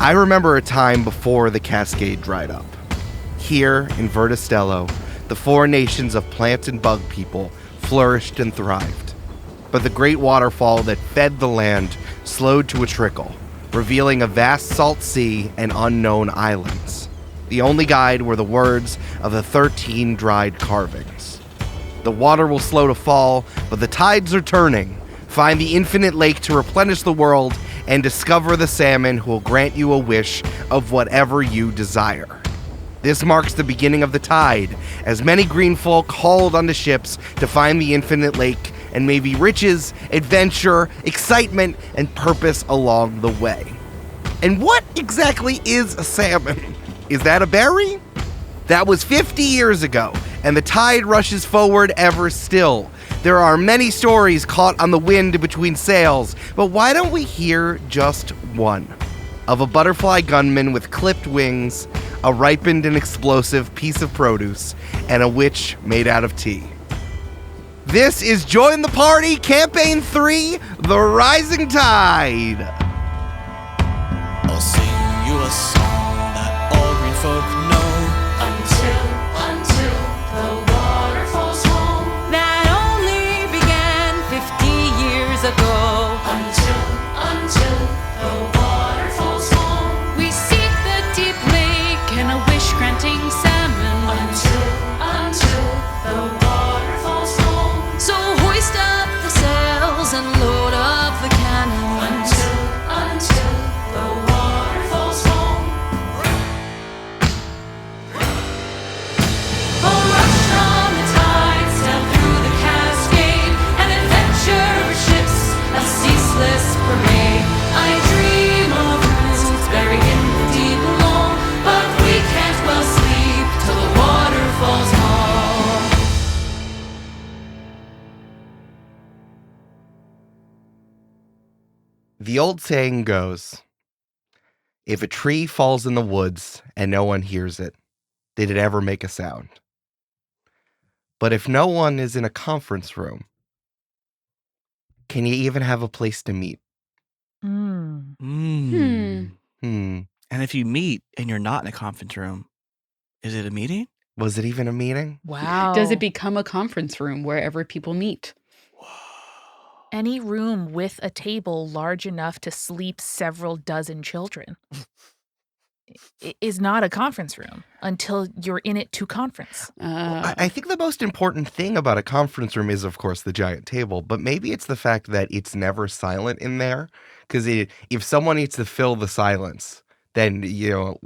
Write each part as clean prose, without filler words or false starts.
I remember a time before the Cascade dried up. Here in Vertistello, the four nations of plant and bug people flourished and thrived. But the great waterfall that fed the land slowed to a trickle, revealing a vast salt sea and unknown islands. The only guide were the words of the 13 dried carvings. The water will slow to fall, but the tides are turning. Find the infinite lake to replenish the world and discover the salmon who will grant you a wish of whatever you desire. This marks the beginning of the tide, as many green folk hauled onto ships to find the infinite lake and maybe riches, adventure, excitement, and purpose along the way. And what exactly is a salmon? Is that a berry? That was 50 years ago, and the tide rushes forward ever still. There are many stories caught on the wind between sails, but why don't we hear just one? Of a butterfly gunman with clipped wings, a ripened and explosive piece of produce, and a witch made out of tea. This is Join the Party, Camp-Paign 3, The Rising Tide. I'll sing you a song that all green folk know. Until the water falls home. That only began 50 years ago. Until the water falls home. We seek the deep lake and a wish-granting salmon. Until the water falls home. So hoist up the sails and load up the cannons. Until the water falls home. A rush on the tide, sail through the Cascade, an adventure ships, a ceaseless parade. I dream of roots buried in the deep alone, but we can't well sleep till the water falls home. The old saying goes, if a tree falls in the woods and no one hears it, did it ever make a sound? But if no one is in a conference room, can you even have a place to meet? Mm. And if you meet and you're not in a conference room, is it a meeting? was it even a meeting? Wow. Does it become a conference room wherever people meet? Any room with a table large enough to sleep several dozen children is not a conference room until you're in it to conference. I think the most important thing about a conference room is, of course, the giant table, but maybe it's the fact that it's never silent in there. Because if someone needs to fill the silence, then,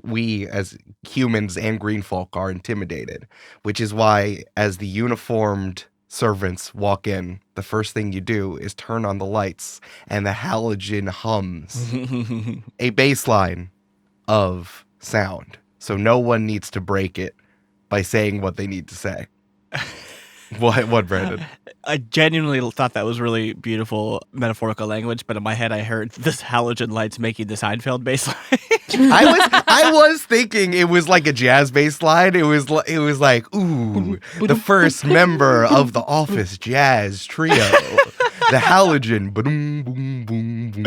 we as humans and green folk are intimidated, which is why as the uniformed servants walk in, the first thing you do is turn on the lights and the halogen hums a bass line of sound. So no one needs to break it by saying what they need to say. What, Brandon? I genuinely thought that was really beautiful metaphorical language, but in my head I heard this halogen lights making the Seinfeld bass line. I was thinking it was like a jazz bass line. It was like, ooh, the first member of the Office Jazz Trio, the halogen. Boom, boom, boom, boom.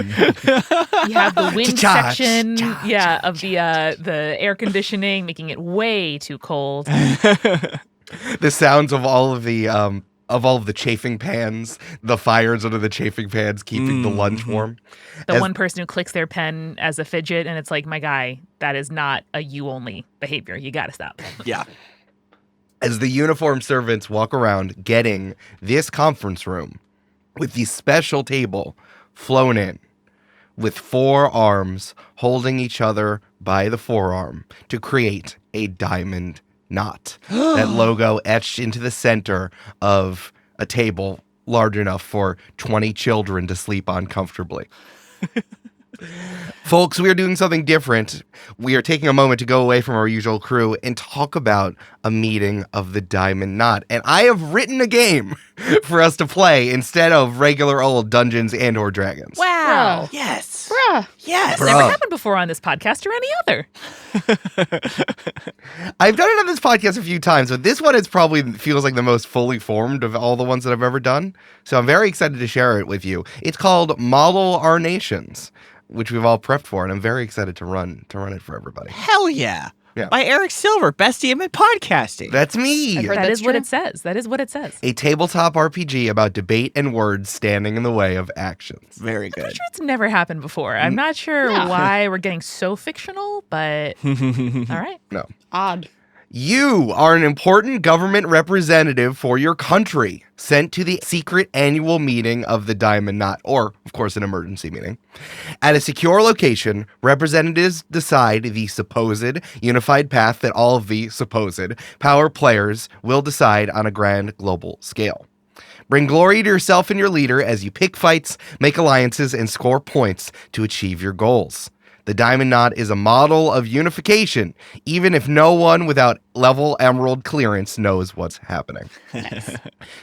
You have the wind Cha-cha, section, cha-cha, of the air conditioning, making it way too cold. The sounds of all of the chafing pans, the fires under the chafing pans, keeping the lunch warm. The one person who clicks their pen as a fidget, and it's like, my guy, that is not a you-only behavior. You got to stop. Yeah. As the uniformed servants walk around getting this conference room with the special table flown in with 4 arms holding each other by the forearm to create a diamond knot. That logo etched into the center of a table large enough for 20 children to sleep on comfortably. Folks, we are doing something different. We are taking a moment to go away from our usual crew and talk about a meeting of the Diamond Knot. And I have written a game for us to play instead of regular old Dungeons and or Dragons. Wow. Yes. Bruh. Yes. It's never happened before on this podcast or any other. I've done it on this podcast a few times, but this one feels like the most fully formed of all the ones that I've ever done. So I'm very excited to share it with you. It's called Model Our Nations. which we've all prepped for, and I'm very excited to run it for everybody. Hell yeah. Yeah. By Eric Silver, best DM in podcasting. That's me. I've heard That that's is what true. it says. That is what it says. A tabletop RPG about debate and words standing in the way of actions. Very I'm good. sure it's never happened before. I'm not sure Yeah. why we're getting so fictional, but all right. No. Odd. You are an important government representative for your country, sent to the secret annual meeting of the Diamond Knot, or, of course, an emergency meeting. At a secure location, representatives decide the supposed unified path that all of the supposed power players will decide on a grand global scale. Bring glory to yourself and your leader as you pick fights, make alliances, and score points to achieve your goals. The Diamond Knot is a model of unification, even if no one without level emerald clearance knows what's happening.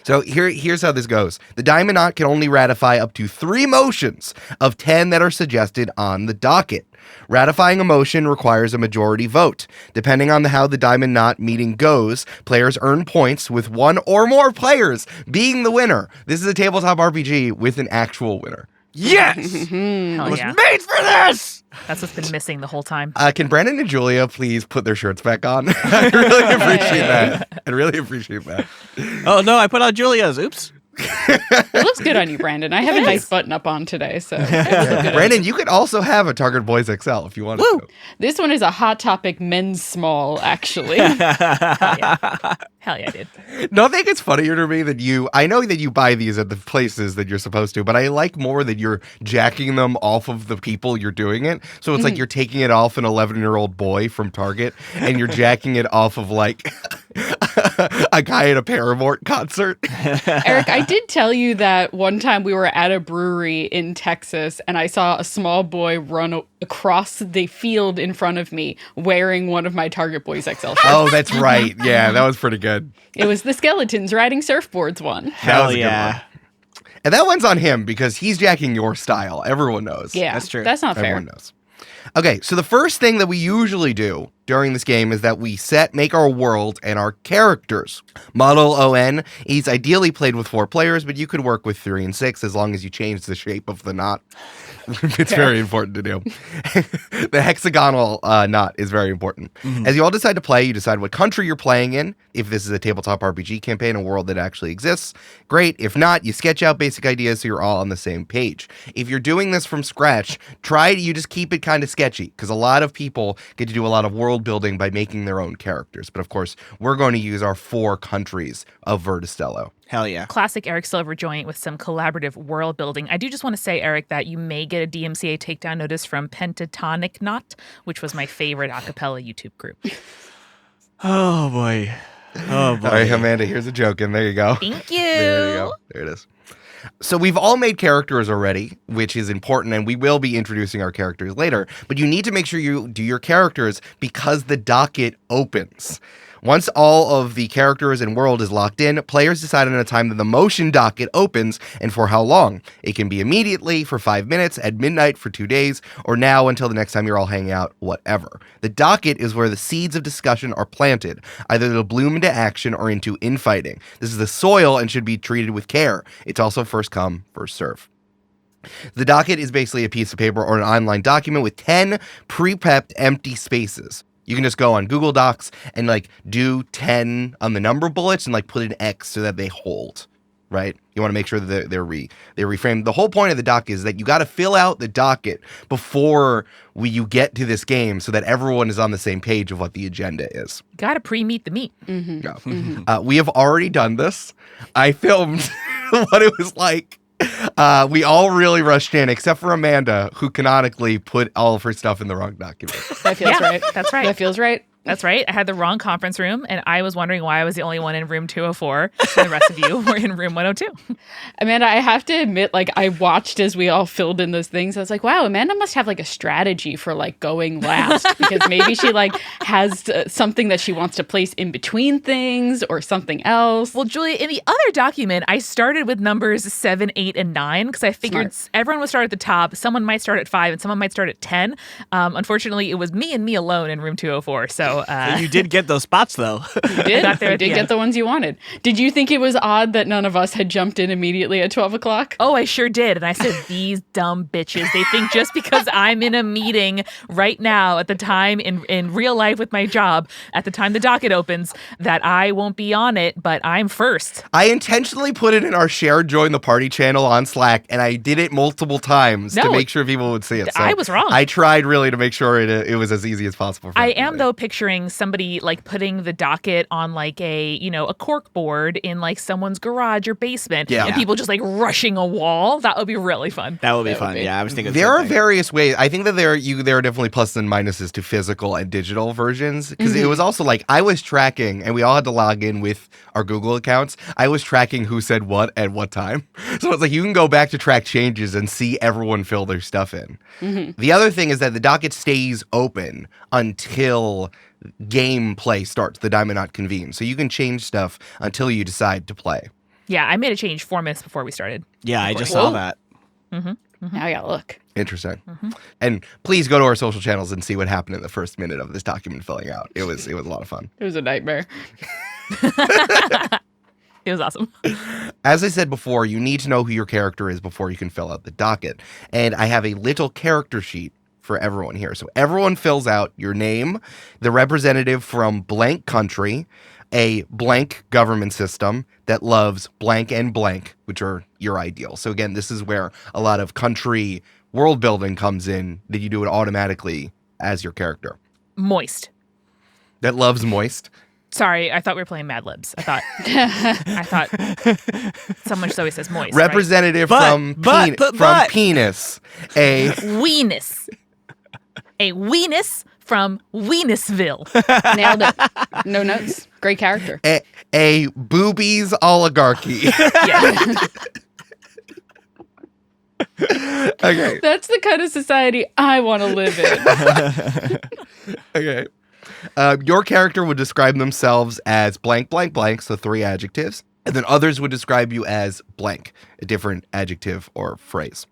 So here's how this goes. The Diamond Knot can only ratify up to 3 motions of 10 that are suggested on the docket. Ratifying a motion requires a majority vote. Depending on how the Diamond Knot meeting goes, players earn points with 1 or more players being the winner. This is a tabletop RPG with an actual winner. Yes! Hell I was yeah. made for this! That's what's been missing the whole time. Can Brandon and Julia please put their shirts back on? I really appreciate that. I really appreciate that. Oh, no, I put on Julia's. Oops. It looks good on you, Brandon. I have a nice button up on today, so it looks good on you. Brandon, you could also have a Target Boys XL if you wanted to. This one is a Hot Topic men's small, actually. Hell yeah, dude. No, I think it's funnier to me that I know that you buy these at the places that you're supposed to, but I like more that you're jacking them off of the people you're doing it. So it's like you're taking it off an 11-year-old boy from Target and you're jacking it off of like a guy at a Paramore concert. Eric, I did tell you that one time we were at a brewery in Texas and I saw a small boy run across the field in front of me wearing one of my Target Boys XL shirts. Oh, that's right. Yeah, that was pretty good. It was the skeletons riding surfboards one. That Hell was a good yeah. one. And that one's on him because he's jacking your style. Everyone knows. Yeah, That's true. That's not fair. Everyone knows. Okay, so the first thing that we usually do during this game is that we make our world and our characters. Model ON is ideally played with 4 players, but you could work with 3 and 6 as long as you change the shape of the knot. It's very important to do. The hexagonal knot is very important. As you all decide to play, you decide what country you're playing in. If this is a tabletop RPG campaign, a world that actually exists, great. If not, you sketch out basic ideas so you're all on the same page. If you're doing this from scratch, you just keep it kind of sketchy because a lot of people get to do a lot of world building by making their own characters. But of course, we're going to use our 4 countries of Vertistello. Hell yeah. Classic Eric Silver joint with some collaborative world building. I do just want to say, Eric, that you may get a DMCA takedown notice from Pentatonic Knot, which was my favorite a cappella YouTube group. Oh, boy. Oh, boy. All right, Amanda, here's a joke, and there you go. Thank you. There you go. There it is. So we've all made characters already, which is important, and we will be introducing our characters later, but you need to make sure you do your characters because the docket opens. Once all of the characters and world is locked in, players decide on a time that the motion docket opens and for how long. It can be immediately for 5 minutes, at midnight for 2 days, or now until the next time you're all hanging out, whatever. The docket is where the seeds of discussion are planted. Either they'll bloom into action or into infighting. This is the soil and should be treated with care. It's also first come, first serve. The docket is basically a piece of paper or an online document with 10 pre-prepped empty spaces. You can just go on Google Docs and like do 10 on the number bullets and like put an X so that they hold, right? You want to make sure that they're reframed. The whole point of the docket is that you got to fill out the docket before you get to this game so that everyone is on the same page of what the agenda is. Got to pre-meet the meat. No. We have already done this. I filmed what it was like. We all really rushed in, except for Amanda, who canonically put all of her stuff in the wrong document. That feels right. That's right. That feels right. That's right. I had the wrong conference room, and I was wondering why I was the only one in room 204, and the rest of you were in room 102. Amanda, I have to admit, like, I watched as we all filled in those things. I was like, wow, Amanda must have like a strategy for like going last because maybe she like has something that she wants to place in between things or something else. Well, Julia, in the other document, I started with numbers 7, 8, and 9 because I figured everyone would start at the top. Someone might start at 5 and someone might start at 10. Unfortunately, it was me and me alone in room 204. So So You did get those spots, though. You did. Got there You at the did get end. the ones you wanted. Did you think it was odd that none of us had jumped in immediately at 12 o'clock? Oh, I sure did. And I said, these dumb bitches. They think just because I'm in a meeting right now at the time in real life with my job, at the time the docket opens, that I won't be on it, but I'm first. I intentionally put it in our shared join the party channel on Slack, and I did it multiple times to No, make sure people would see it. So I was wrong. I tried really to make sure it was as easy as possible for I everybody. am, though, picturing somebody like putting the docket on like a cork board in like someone's garage or basement. Yeah. And people just like rushing a wall. That would be really fun. That would be That would fun. be- Yeah, I was thinking the There same are thing. various ways. I think that there are definitely pluses and minuses to physical and digital versions, because it was also like I was tracking, and we all had to log in with our Google accounts. I was tracking who said what at what time. So it's like you can go back to track changes and see everyone fill their stuff in. The other thing is that the docket stays open until gameplay starts, the Diamond Knot convenes. So you can change stuff until you decide to play. Yeah, I made a change 4 minutes before we started. Yeah, I just Whoa. saw that. Now I gotta look. Interesting. And please go to our social channels and see what happened in the first minute of this document filling out. It was a lot of fun. It was a nightmare. It was awesome. As I said before, you need to know who your character is before you can fill out the docket. And I have a little character sheet for everyone here. So everyone fills out your name, the representative from blank country, a blank government system that loves blank and blank, which are your ideals. So again, this is where a lot of country world building comes in, that you do it automatically as your character. Moist. That loves moist. Sorry, I thought we were playing Mad Libs. I thought someone always says moist. Representative from penis. A Weenus. A weenus from Weenusville. Nailed it. No notes. Great character. a boobies oligarchy. Yeah. Okay. That's the kind of society I want to live in. Okay. Your character would describe themselves as blank, blank, blank, so 3 adjectives. And then others would describe you as blank, a different adjective or phrase.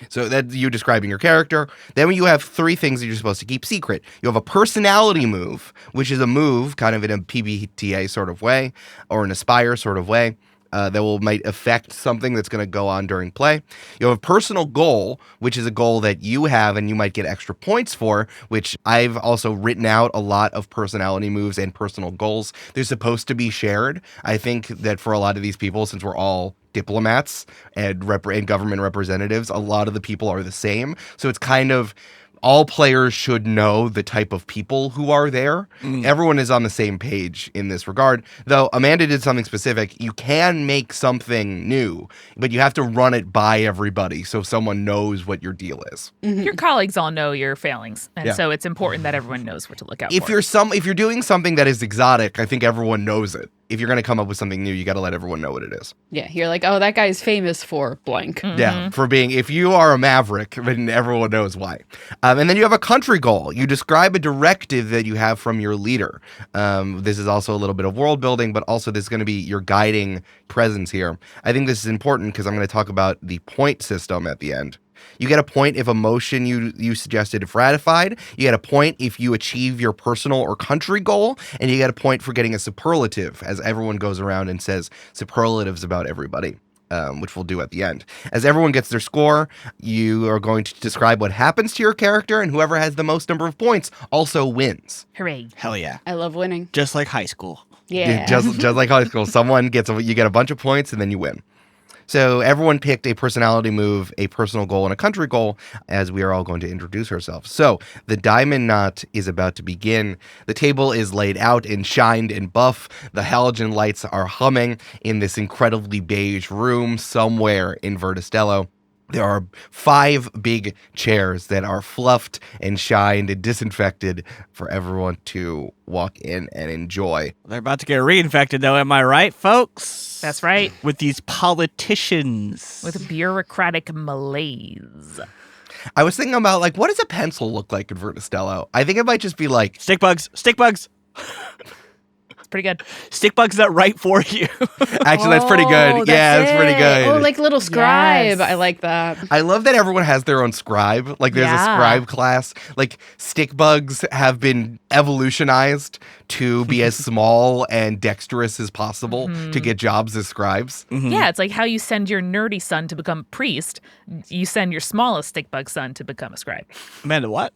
So that's you describing your character. Then you have 3 things that you're supposed to keep secret. You have a personality move, which is a move kind of in a PBTA sort of way, or an Aspire sort of way. That might affect something that's going to go on during play. You have a personal goal, which is a goal that you have and you might get extra points for, which I've also written out a lot of personality moves and personal goals. They're supposed to be shared. I think that for a lot of these people, since we're all diplomats and government representatives, a lot of the people are the same. So it's kind of all players should know the type of people who are there. Everyone is on the same page in this regard. Though Amanda did something specific. You can make something new, but you have to run it by everybody so someone knows what your deal is. Your colleagues all know your failings. And Yeah. so it's important that everyone knows what to look out If for. you're doing something that is exotic, I think everyone knows it. If you're going to come up with something new, you got to let everyone know what it is. Yeah, you're like, oh, that guy's famous for blank. Yeah, for being, if you are a maverick, then everyone knows why. And then you have a country goal. You describe a directive that you have from your leader. This is also a little bit of world building, but also this is going to be your guiding presence here. I think this is important because I'm going to talk about the point system at the end. You get a point if a motion you suggested is ratified. You get a point if you achieve your personal or country goal. And you get a point for getting a superlative, as everyone goes around and says superlatives about everybody, which we'll do at the end. As everyone gets their score, you are going to describe what happens to your character, and whoever has the most number of points also wins. Hooray. Hell yeah. I love winning. Just like high school. Yeah. Just like high school, you get a bunch of points and then you win. So everyone picked a personality move, a personal goal, and a country goal as we are all going to introduce ourselves. So the Diamond Knot is about to begin. The table is laid out and shined and buff. The halogen lights are humming in this incredibly beige room somewhere in Vertistello. There are 5 big chairs that are fluffed and shined and disinfected for everyone to walk in and enjoy. They're about to get reinfected, though. Am I right, folks? That's right. With these politicians. With bureaucratic malaise. I was thinking about, like, what does a pencil look like in Vertistello? I think it might just be like, Stick bugs. Stick bugs. pretty good. Stick bugs that write for you. Actually, that's pretty Oh, good. Yeah, that's that's pretty it. good. Oh, like little scribe. Yes. I like that. I love that everyone has their own scribe. Like there's a Yeah. scribe class. Like stick bugs have been evolutionized to be as small and dexterous as possible to get jobs as scribes. Yeah, it's like how you send your nerdy son to become a priest. You send your smallest stick bug son to become a scribe. Amanda, what?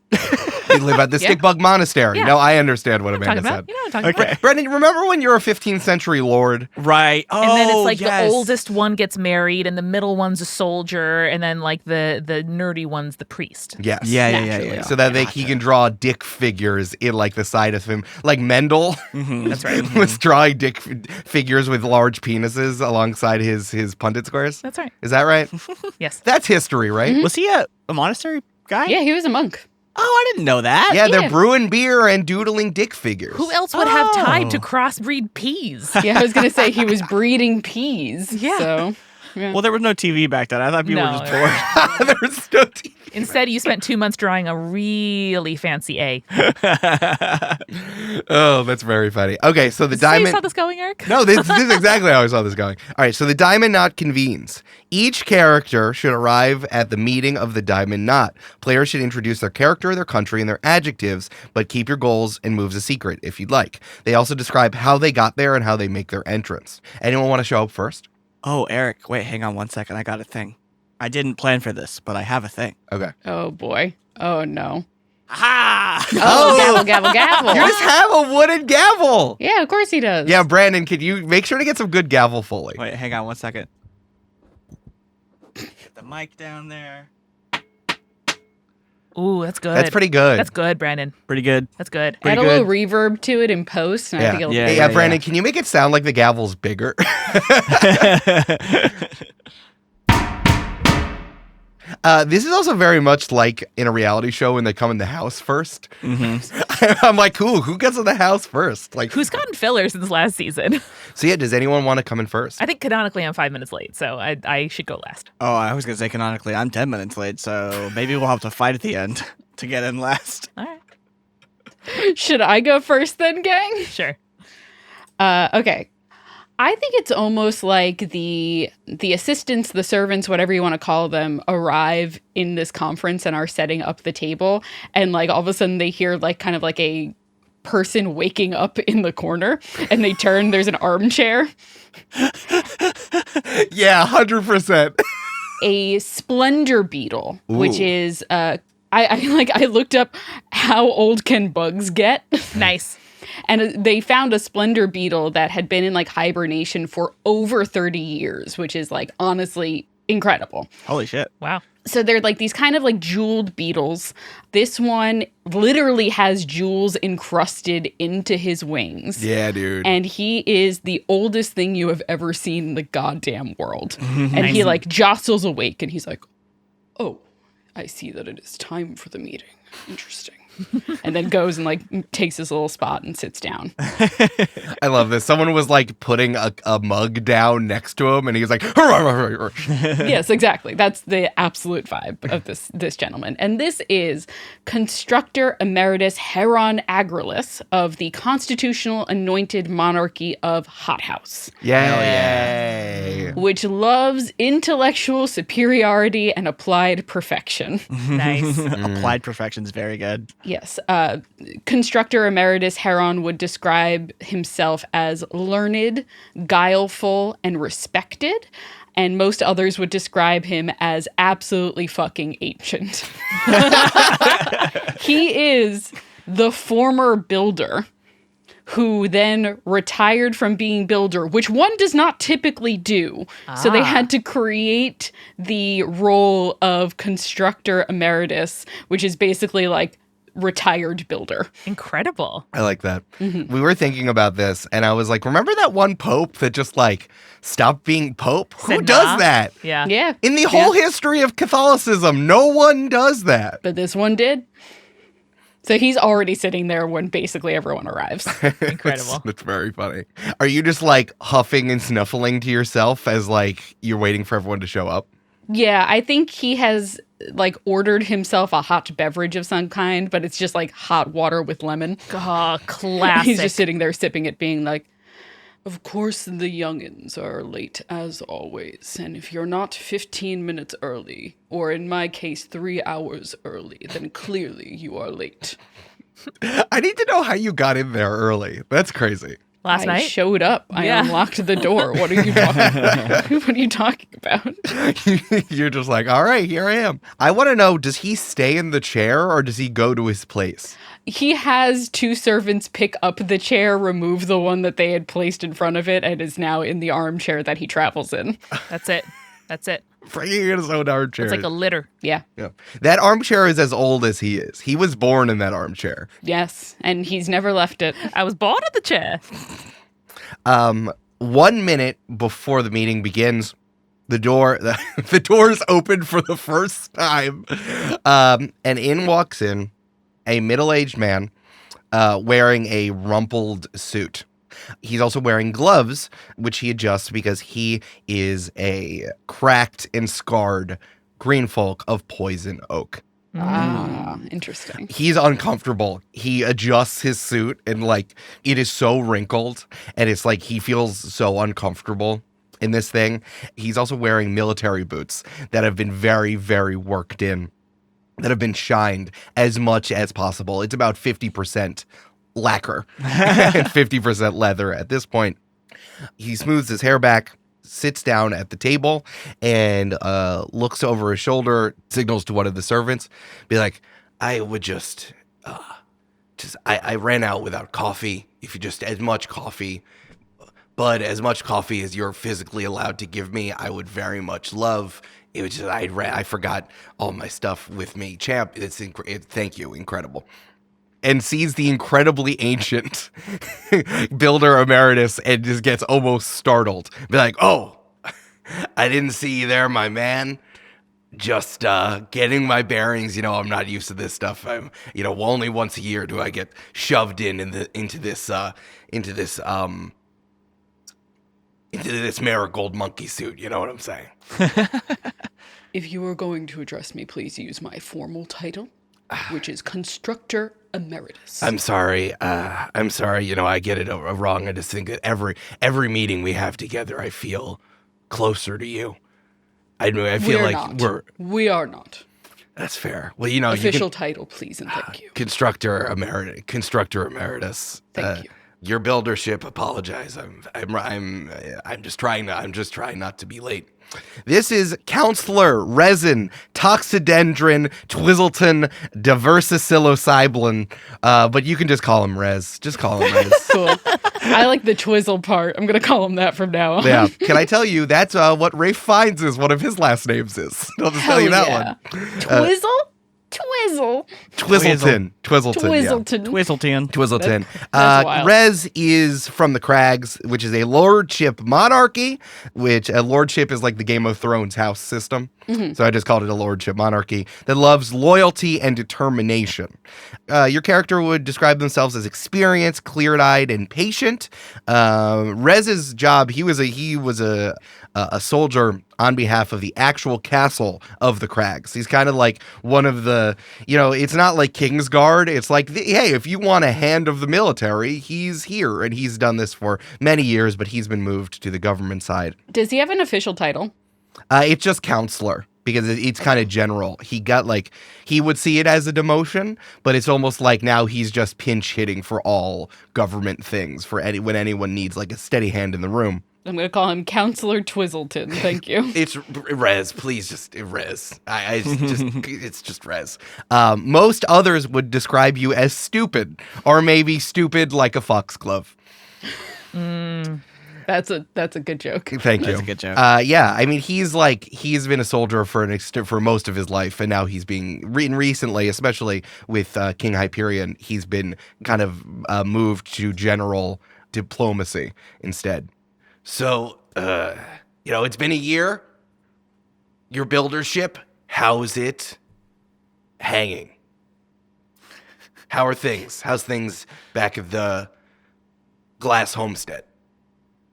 They live at the Yeah. stick bug monastery. Yeah. No, I understand what Talking Amanda about? said. You know what I'm talking Okay. about. Brendan, remember when you're a 15th century lord? Right. Oh, And then it's like yes. the oldest one gets married, and the middle one's a soldier, and then like the nerdy one's the priest. Yes. Yeah. Naturally. So that he can draw dick figures in like the side of him. Like Mendel That's right. was drawing dick figures with large penises alongside his pundit squares. That's right. Is that right? Yes. That's history, right? Was he a monastery guy? Yeah, he was a monk. Oh, I didn't know that. Yeah, they're Yeah. brewing beer and doodling dick figures. Who else would have time to Oh. crossbreed peas? Yeah, I was gonna say he was breeding peas. Yeah. So yeah. Well, there was no TV back then. I thought people were No. just bored. There's no TV. Instead, you spent 2 months drawing a really fancy A. Oh, that's very funny. Okay, so the Is this how you diamond. saw this going, Eric? No, this is exactly how I saw this going. All right, so the Diamond Knot convenes. Each character should arrive at the meeting of the Diamond Knot. Players should introduce their character, their country, and their adjectives, but keep your goals and moves a secret if you'd like. They also describe how they got there and how they make their entrance. Anyone want to show up first? Oh, Eric, wait, hang on 1 second. I got a thing. I didn't plan for this, but I have a thing. Okay. Oh boy. Oh no. Ha! Oh, gavel, gavel, gavel. You just have a wooden gavel. Yeah, of course he does. Yeah, Brandon, could you make sure to get some good gavel Foley? Wait, hang on 1 second. Get the mic down there. Ooh, that's good. That's pretty good. That's good, Brandon. Pretty good. That's good. Add a little reverb to it in post, and I Yeah. think it'll Yeah, Hey, be yeah, Brandon, can you make it sound like the gavel's bigger? This is also very much like in a reality show when they come in the house first. I'm like, cool, who gets in the house first? Like, Who's gotten filler since last season? So yeah, does anyone want to come in first? I think canonically I'm 5 minutes late, so I should go last. Oh, I was going to say canonically, I'm 10 minutes late, so maybe we'll have to fight at the end to get in last. All right. Should I go first then, gang? Sure. Okay. I think it's almost like the assistants, the servants, whatever you want to call them, arrive in this conference and are setting up the table, and like all of a sudden they hear like kind of like a person waking up in the corner, and they turn, there's an armchair. Yeah, 100%. A splendor beetle, which is I looked up how old can bugs get. Nice. And they found a splendor beetle that had been in like hibernation for over 30 years, which is like honestly incredible. Holy shit. Wow. So they're like these kind of like jeweled beetles. This one literally has jewels encrusted into his wings. Yeah, dude. And he is the oldest thing you have ever seen in the goddamn world. And he like jostles awake and he's like, "Oh, I see that it is time for the meeting. Interesting." And then goes and like takes his little spot and sits down. I love this. Someone was like putting a mug down next to him, and he was like, Yes, exactly. That's the absolute vibe of this gentleman. And this is Constructor Emeritus Heron Agralis of the Constitutional Anointed Monarchy of Hothouse, Yay. which loves intellectual superiority and applied perfection. Nice. Applied perfection's very good. Yes. Constructor Emeritus Heron would describe himself as learned, guileful, and respected. And most others would describe him as absolutely fucking ancient. He is the former builder who then retired from being builder, which one does not typically do. So they had to create the role of constructor emeritus, which is basically like retired builder. Incredible. I like that. We were thinking about this, and I was like, remember that one pope that just like stopped being pope? Who Said does nah. that? Yeah. Yeah. In the whole history of Catholicism, no one does that. But this one did. So he's already sitting there when basically everyone arrives. Incredible. That's very funny. Are you just like huffing and snuffling to yourself as like you're waiting for everyone to show up? Yeah, I think he has like ordered himself a hot beverage of some kind, but it's just like hot water with lemon. Oh, classic. He's just sitting there sipping it, being like, of course the youngins are late as always, and if you're not 15 minutes early, or in my case 3 hours early, then clearly you are late. I need to know how you got in there early. That's crazy. Last I night? showed up. I Yeah. unlocked the door. What are you talking about? What are you talking about? You're just like, all right, here I am. I want to know, does he stay in the chair or does he go to his place? He has 2 servants pick up the chair, remove the one that they had placed in front of it, and is now in the armchair that he travels in. That's it. That's it. Bringing in his own armchair. It's like a litter. Yeah. Yeah. That armchair is as old as he is. He was born in that armchair. Yes. And he's never left it. I was born in the chair. 1 minute before the meeting begins, the doors open for the first time, and in walks in a middle-aged man wearing a rumpled suit. He's also wearing gloves, which he adjusts because he is a cracked and scarred green folk of poison oak. Ah, interesting. He's uncomfortable. He adjusts his suit and like it is so wrinkled and it's like he feels so uncomfortable in this thing. He's also wearing military boots that have been very, very worked in, that have been shined as much as possible. It's about 50% lacquer and 50% leather at this point. He smooths his hair back, sits down at the table, and looks over his shoulder, signals to one of the servants, be like, I would I ran out without coffee. If you just as much coffee, but as much coffee as you're physically allowed to give me, I would very much love. It was just, I forgot all my stuff with me. Champ, thank you, incredible. And sees the incredibly ancient builder emeritus and just gets almost startled. Be like, oh, I didn't see you there, my man. Just getting my bearings. I'm not used to this stuff. I'm, only once a year do I get shoved into this marigold monkey suit. You know what I'm saying? If you are going to address me, please use my formal title, which is Constructor Emeritus. I'm sorry. I get it wrong. I just think that every meeting we have together, I feel closer to you. I feel We are not. That's fair. Well, Official title, please, and thank you. Constructor Emeritus. Thank you. Your buildership. Apologize. I'm just trying not to be late. This is Counselor Resin Toxidendron Twizzleton Diversisilocybin, but you can just call him Rez. Just call him Rez. Cool. I like the twizzle part. I'm going to call him that from now on. Yeah. Can I tell you that's what Rafe Fiennes is? One of his last names is. I'll just tell you that one. Twizzle? Twizzle. Twizzleton. Twizzleton. That's wild. Rez is from the Crags, which is a lordship monarchy, which a lordship is like the Game of Thrones house system. Mm-hmm. So I just called it a lordship monarchy that loves loyalty and determination. Your character would describe themselves as experienced, clear-eyed, and patient. Rez's job, he was a soldier on behalf of the actual castle of the Crags. He's kind of like one of the, it's not like Kingsguard. It's like, hey, if you want a hand of the military, he's here. And he's done this for many years, but he's been moved to the government side. Does he have an official title? It's just counselor because it's kind of general. He would see it as a demotion, but it's almost like now he's just pinch hitting for all government things when anyone needs like a steady hand in the room. I'm going to call him Counselor Twizzleton. Thank you. It's Rez, please, just Rez. It's just Rez. Most others would describe you as stupid, or maybe stupid like a foxglove. That's a good joke. Thank you. That's a good joke. Yeah, I mean, he's been a soldier for most of his life, and now he's being recently, especially with King Hyperion, he's been kind of moved to general diplomacy instead. So, it's been a year. Your buildership, how's it hanging? How are things? How's things back at the Glass Homestead?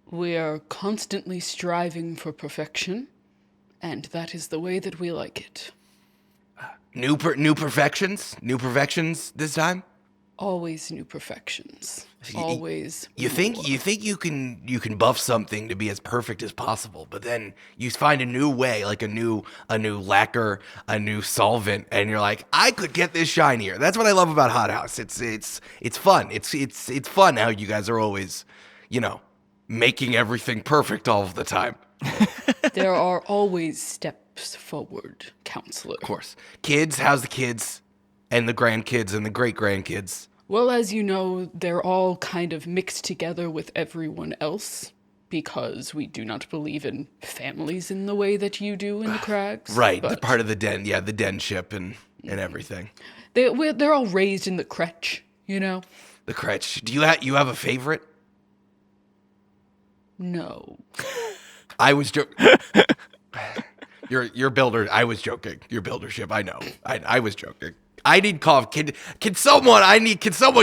We are constantly striving for perfection, And that is the way that we like it. New perfections? New perfections this time? Always new perfections. Always. You think you can buff something to be as perfect as possible, but then you find a new way, like a new lacquer, a new solvent, and you're like, I could get this shinier. That's what I love about Hot House. It's fun. It's fun how you guys are always, making everything perfect all of the time. There are always steps forward, counselor. Of course. Kids, how's the kids? And the grandkids and the great-grandkids? Well, as you know, they're all kind of mixed together with everyone else because we do not believe in families in the way that you do in the Crags. Right, the part of the den, the den ship and everything. They're all raised in the crèche, The crèche. Do you have a favorite? No. I was joking. Your builder. I was joking. Your buildership. I know. I was joking. I need coffee. Can someone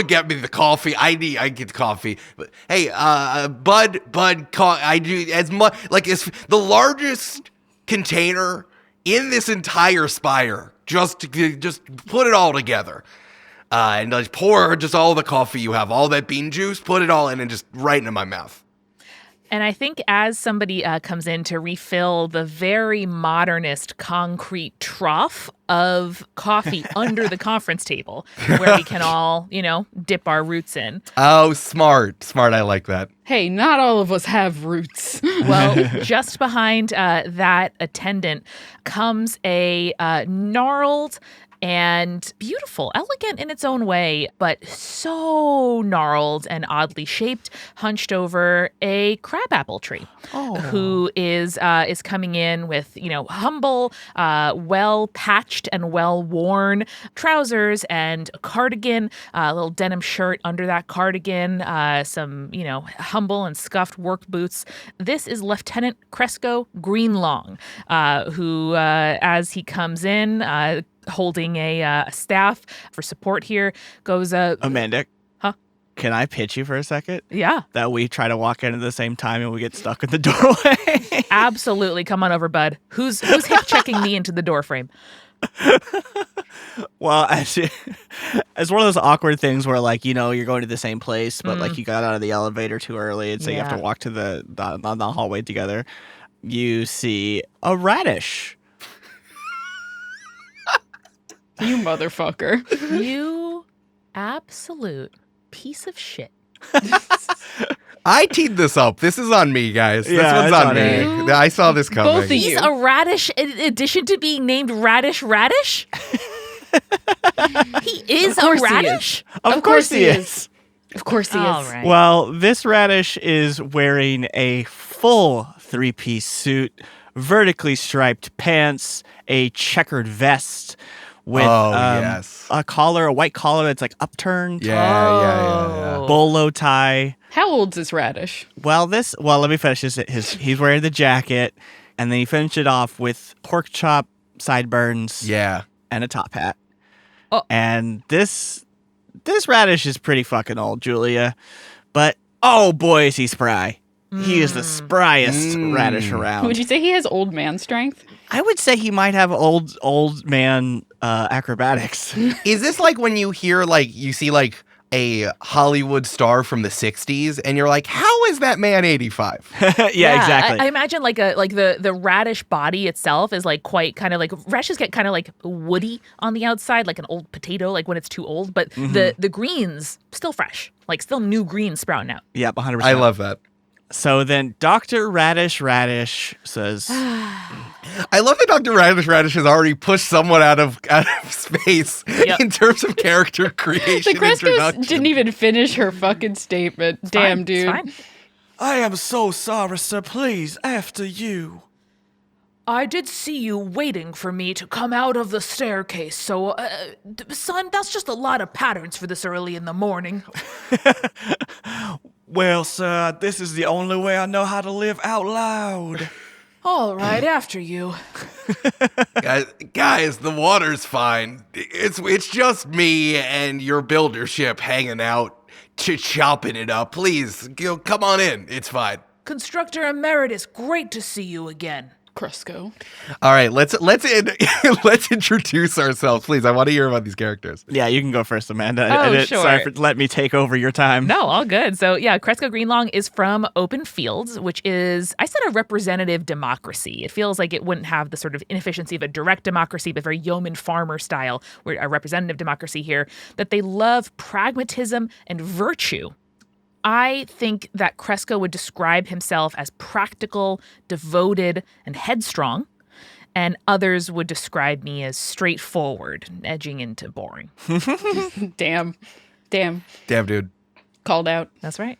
get me the coffee? I get coffee. But hey, Bud, I do as much it's the largest container in this entire spire. Just put it all together. And just pour just all the coffee you have, all that bean juice, put it all in and just right into my mouth. And I think as somebody comes in to refill the very modernist concrete trough of coffee under the conference table where we can all, dip our roots in. Oh, smart. I like that. Hey, not all of us have roots. Well, just behind that attendant comes a gnarled and beautiful, elegant in its own way, but so gnarled and oddly shaped, hunched over a crabapple tree, who is coming in with, humble, well patched and well worn trousers and a cardigan, a little denim shirt under that cardigan, some, humble and scuffed work boots. This is Lieutenant Cresco Greenlong, who, as he comes in, holding a staff for support here, goes... Amanda? Huh? Can I pitch you for a second? Yeah. That we try to walk in at the same time and we get stuck in the doorway? Absolutely. Come on over, bud. Who's hip checking me into the door frame? Well, it's one of those awkward things where, you're going to the same place, but, you got out of the elevator too early, and so you have to walk to the hallway together. You see a radish. You motherfucker. You absolute piece of shit. I teed this up. This is on me, guys. This Yeah, one's it's on on me. you. I saw this coming. Both of He's you. a radish in addition to being named Radish. He is Of course a he radish? Of course he is. Of course he All is. right. Well, this radish is wearing a full three-piece suit, vertically striped pants, a checkered vest with yes. a collar, a white collar that's upturned, Yeah. bolo tie. How old's this radish? Well, let me finish this. He's wearing the jacket, and then he finished it off with pork chop, sideburns, Yeah. and a top hat. Oh. And this radish is pretty fucking old, Julia. But oh boy, is he spry. He is the spryest radish around. Would you say he has old man strength? I would say he might have old man acrobatics. Is this like when you hear you see a Hollywood star from the 60s and you're like, how is that man 85? Yeah, exactly. I imagine the radish body itself is quite kind of radishes get kind of woody on the outside, like an old potato, when it's too old, but the greens still fresh, still new greens sprouting out. Yep, 100%. I love that. So then Dr. Radish says, I love that Dr. Radish has already pushed someone out of space in terms of character creation. The Crescos introduction. didn't even finish her fucking statement. Damn, Fine, dude. it's fine. I am so sorry, sir. Please, after you. I did see you waiting for me to come out of the staircase, so, son, that's just a lot of patterns for this early in the morning. Well, sir, this is the only way I know how to live out loud. All right, after you. Guys, the water's fine. It's just me and your builder ship hanging out, chopping it up. Please, come on in. It's fine. Constructor Emeritus, great to see you again. Cresco. All right, let's introduce ourselves, please. I want to hear about these characters. Yeah, you can go first, Amanda. Oh, sure. Sorry for let me take over your time. No, all good. So yeah, Cresco Greenlong is from Open Fields, which is, I said, a representative democracy. It feels like it wouldn't have the sort of inefficiency of a direct democracy, but very yeoman farmer style, where a representative democracy here, that they love pragmatism and virtue. I think that Cresco would describe himself as practical, devoted, and headstrong, and others would describe me as straightforward, edging into boring. Damn, dude. called out. That's right.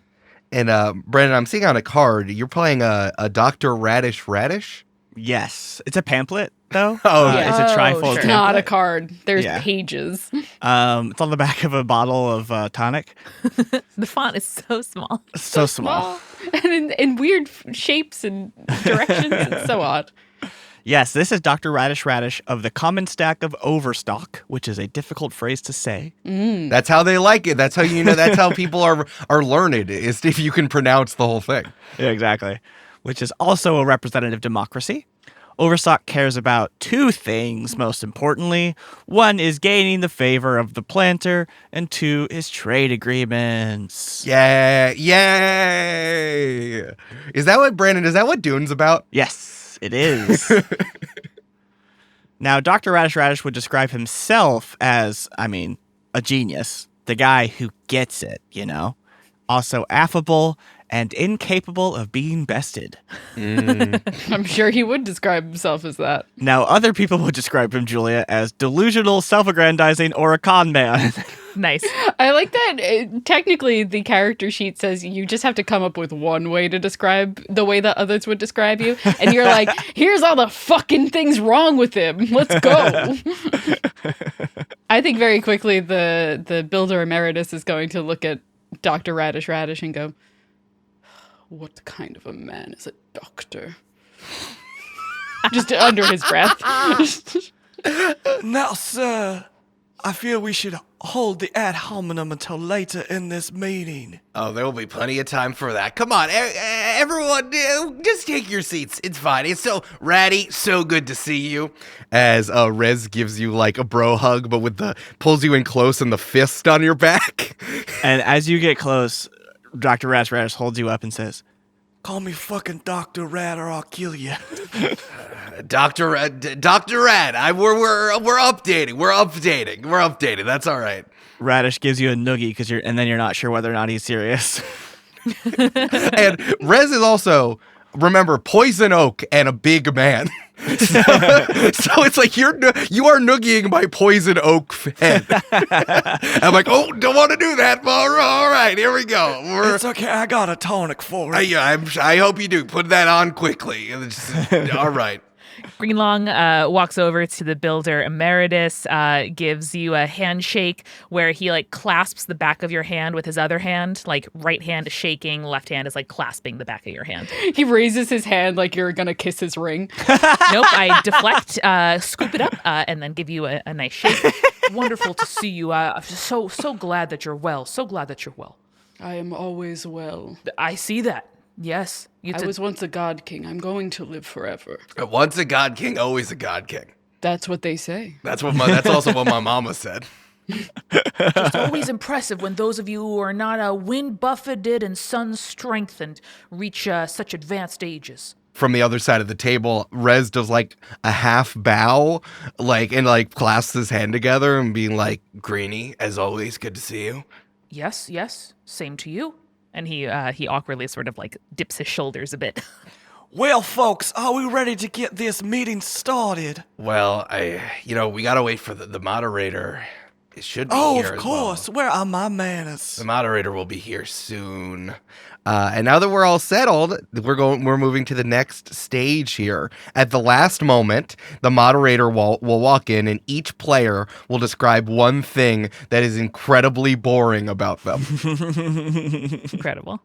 And Brandon, I'm seeing on a card you're playing a Dr. Radish. Yes, it's a pamphlet though. Oh, It's a trifold. sure. It's not a pamphlet. card. There's Yeah. pages. It's on the back of a bottle of tonic. The font is so small. So small. And in weird shapes and directions. It's so odd. Yes, this is Dr. Radish of the Common Stack of Overstock, which is a difficult phrase to say. That's how they like it. That's how that's how people are learned, is if you can pronounce the whole thing. Yeah, exactly. Which is also a representative democracy. Overstock cares about two things, most importantly. One is gaining the favor of the planter, and two is trade agreements. Yeah, yay! Is that what Dune's about? Yes, it is. Now, Dr. Radish would describe himself as, a genius. The guy who gets it, Also affable and incapable of being bested. I'm sure he would describe himself as that. Now, other people would describe him, Julia, as delusional, self-aggrandizing, or a con man. Nice. I like that. Technically, the character sheet says you just have to come up with one way to describe the way that others would describe you. And you're like, here's all the fucking things wrong with him. Let's go. I think very quickly the builder emeritus is going to look at Dr. Radish and go, what kind of a man is a doctor? Just under his breath. Now, sir, I feel we should hold the ad hominem until later in this meeting. Oh, there will be plenty of time for that. Come on, everyone, just take your seats. It's fine. It's so ratty, so good to see you. As Rez gives you like a bro hug, but pulls you in close and the fist on your back. And as you get close, Dr. Radish holds you up and says, "Call me fucking Dr. Rad or I'll kill you." Dr. Rad, we're updating. That's all right. Radish gives you a noogie and then you're not sure whether or not he's serious. And Rez is also, remember, poison oak and a big man. So it's like you are noogieing my poison oak head. I'm like, oh, don't want to do that. All right, here we go. It's okay, I got a tonic for it. I hope you do. Put that on quickly. All right. Greenlong walks over to the builder emeritus, gives you a handshake where he like clasps the back of your hand with his other hand. Like right hand is shaking, left hand is like clasping the back of your hand. He raises his hand like you're going to kiss his ring. Nope, I deflect, scoop it up, and then give you a nice shake. Wonderful to see you. So glad that you're well. So glad that you're well. I am always well. I see that. Yes. I was once a god king. I'm going to live forever. Once a god king, always a god king. That's what they say. That's also what my mama said. It's always impressive when those of you who are not wind buffeted and sun strengthened reach such advanced ages. From the other side of the table, Rez does like a half bow, and clasps his hand together and being like, "Greenie, as always, good to see you." Yes, same to you. And he awkwardly sort of like dips his shoulders a bit. Well, folks, are we ready to get this meeting started? Well, we gotta wait for the moderator. It should be here Oh, as of course. well. Where are my manners? The moderator will be here soon. And now that we're all settled, we're moving to the next stage here. At the last moment, the moderator will walk in and each player will describe one thing that is incredibly boring about them. Incredible.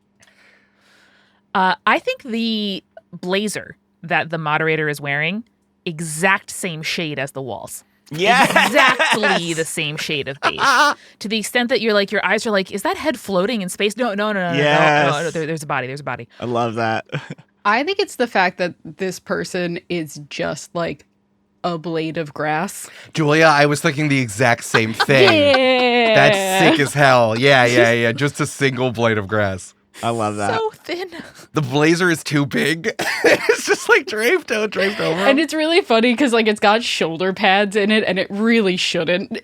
I think the blazer that the moderator is wearing, exact same shade as the walls. Yeah. Exactly the same shade of beige. To the extent that your eyes are like, is that head floating in space? No. Yes. There's a body. I love that. I think it's the fact that this person is just like a blade of grass. Julia, I was thinking the exact same thing. Yeah. That's sick as hell. Yeah. Just a single blade of grass. I love that. So thin. The blazer is too big. It's just like draped over. And it's really funny because like it's got shoulder pads in it, and it really shouldn't.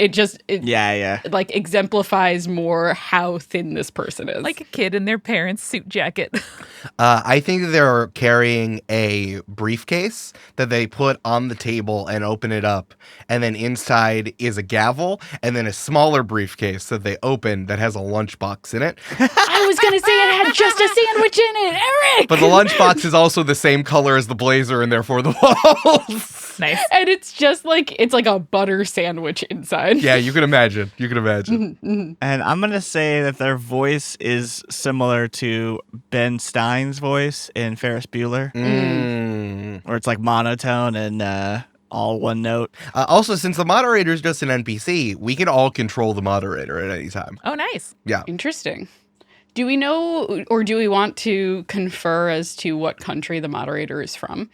Yeah. Like exemplifies more how thin this person is. Like a kid in their parents' suit jacket. I think that they're carrying a briefcase that they put on the table and open it up. And then inside is a gavel and then a smaller briefcase that they open that has a lunchbox in it. I was gonna say it had just a sandwich in it, Eric. But the lunchbox is also the same color as the blazer and therefore the walls. Nice. And it's just like it's like a butter sandwich inside. Yeah, you can imagine. And I'm going to say that their voice is similar to Ben Stein's voice in Ferris Bueller, where it's like monotone and all one note. Also, since the moderator is just an NPC, we can all control the moderator at any time. Oh, nice. Yeah. Interesting. Do we know, or do we want to confer as to what country the moderator is from?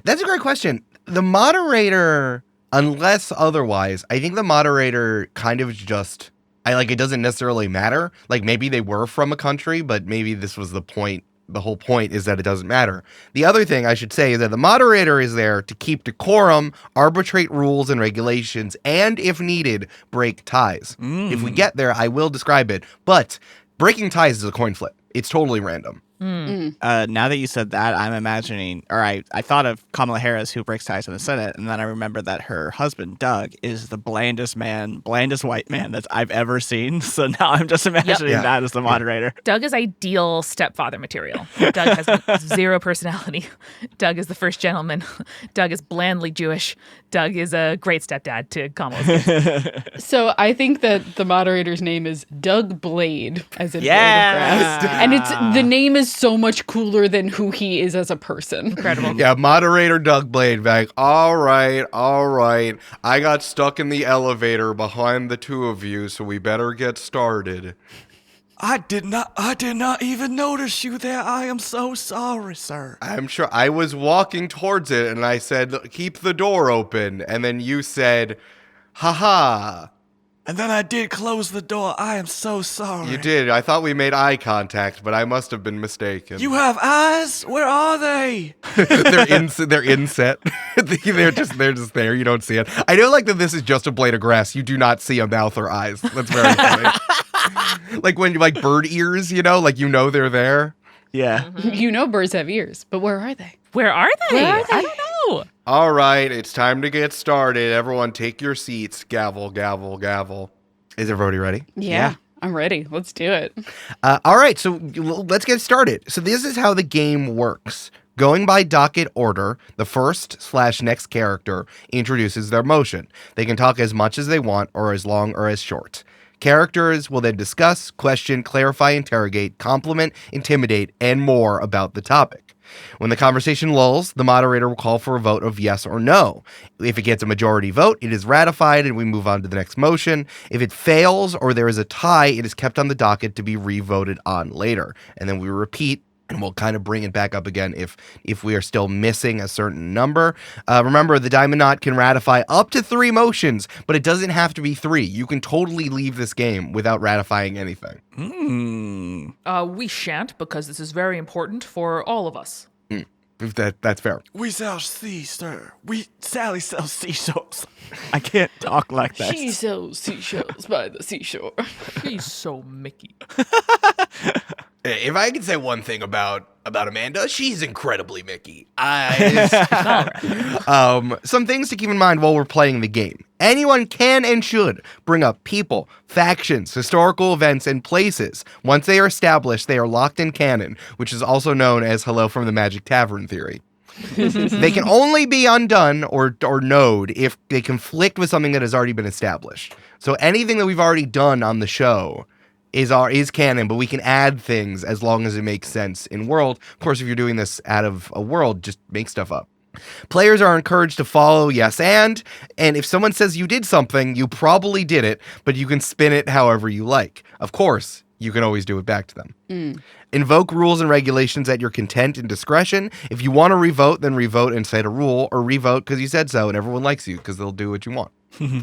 That's a great question. The moderator, unless otherwise, I think the moderator kind of just, it doesn't necessarily matter. Like maybe they were from a country, but maybe this was the point. The whole point is that it doesn't matter. The other thing I should say is that the moderator is there to keep decorum, arbitrate rules and regulations, and if needed, break ties. If we get there, I will describe it. But breaking ties is a coin flip. It's totally random. Now that you said that, I'm imagining, or I thought of Kamala Harris, who breaks ties in the Senate, and then I remember that her husband, Doug, is the blandest white man that I've ever seen. So now I'm just imagining that as the moderator. Doug is ideal stepfather material. Doug has zero personality. Doug is the first gentleman. Doug is blandly Jewish. Doug is a great stepdad to Kamala's kids. So I think that the moderator's name is Doug Blade, as in Blade of Yeah. Grass. And the name is so much cooler than who he is as a person. Incredible. Yeah, moderator Doug Blade like, all right. I got stuck in the elevator behind the two of you, so we better get started. I did not even notice you there. I am so sorry, sir. I'm sure I was walking towards it and I said, keep the door open. And then you said, haha. And then I did close the door. I am so sorry. You did. I thought we made eye contact, but I must have been mistaken. You have eyes? Where are they? They're inset. they're just there. You don't see it. I know like that this is just a blade of grass. You do not see a mouth or eyes. That's very funny. Like when like bird ears, they're there. Yeah. You know birds have ears, but where are they? Where are they? Where are they? I don't know. All right, it's time to get started. Everyone take your seats. Gavel, gavel, gavel. Is everybody ready? Yeah. I'm ready. Let's do it. All right, so let's get started. So this is how the game works. Going by docket order, the first/next character introduces their motion. They can talk as much as they want or as long or as short. Characters will then discuss, question, clarify, interrogate, compliment, intimidate, and more about the topic. When the conversation lulls, the moderator will call for a vote of yes or no. If it gets a majority vote, it is ratified and we move on to the next motion. If it fails or there is a tie, it is kept on the docket to be re-voted on later. And then we repeat. And we'll kind of bring it back up again if we are still missing a certain number. Remember, the Diamond Knot can ratify up to 3 motions, but it doesn't have to be 3. You can totally leave this game without ratifying anything. We shan't, because this is very important for all of us. That's fair. We sell sea, sir. Sally sells seashells. I can't talk like that. She sells seashells by the seashore. He's so Mickey. If I could say one thing about Amanda, she's incredibly Mickey. Some things to keep in mind while we're playing the game. Anyone can and should bring up people, factions, historical events, and places. Once they are established, they are locked in canon, which is also known as Hello from the Magic Tavern theory. They can only be undone or node if they conflict with something that has already been established. So anything that we've already done on the show is canon, but we can add things as long as it makes sense in world. Of course, if you're doing this out of a world, just make stuff up. Players are encouraged to follow yes and if someone says you did something, you probably did it, but you can spin it however you like. Of course, you can always do it back to them. Invoke rules and regulations at your content and discretion. If you want to revote, then revote and cite a rule, or revote because you said so and everyone likes you because they'll do what you want.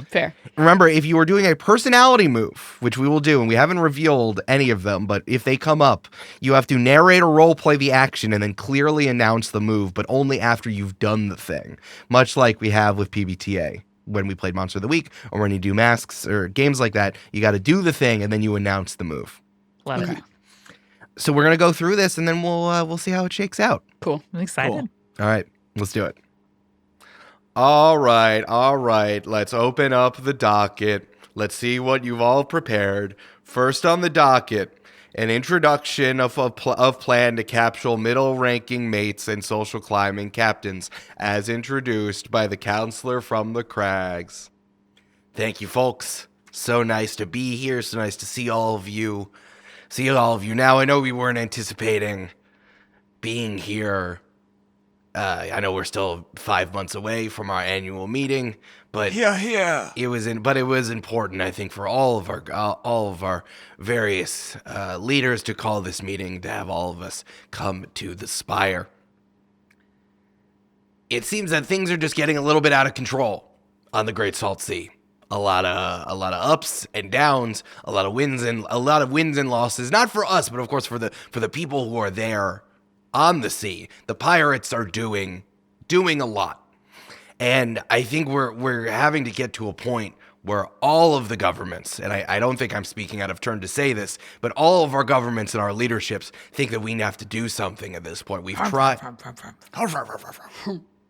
Fair. Remember, if you are doing a personality move, which we will do, and we haven't revealed any of them, but if they come up, you have to narrate or role play the action and then clearly announce the move, but only after you've done the thing, much like we have with PBTA. When we played Monster of the Week, or when you do masks or games like that, you got to do the thing and then you announce the move. Love it. So we're gonna go through this and then we'll see how it shakes out. Cool. I'm excited. Cool. All right, let's do it. All right. Let's open up the docket. Let's see what you've all prepared. First on the docket, an introduction of plan to capture middle-ranking mates and social climbing captains, as introduced by the counselor from the Crags. Thank you, folks. So nice to be here. So nice to see all of you. Now, I know we weren't anticipating being here. I know we're still 5 months away from our annual meeting, but it was important, I think, for all of our various leaders to call this meeting, to have all of us come to the Spire. It seems that things are just getting a little bit out of control on the Great Salt Sea. A lot of ups and downs, a lot of wins and losses. Not for us, but of course for the people who are there on the sea. The pirates are doing a lot, and I think we're having to get to a point where all of the governments, and I don't think I'm speaking out of turn to say this, but all of our governments and our leaderships think that we have to do something at this point. We've tried.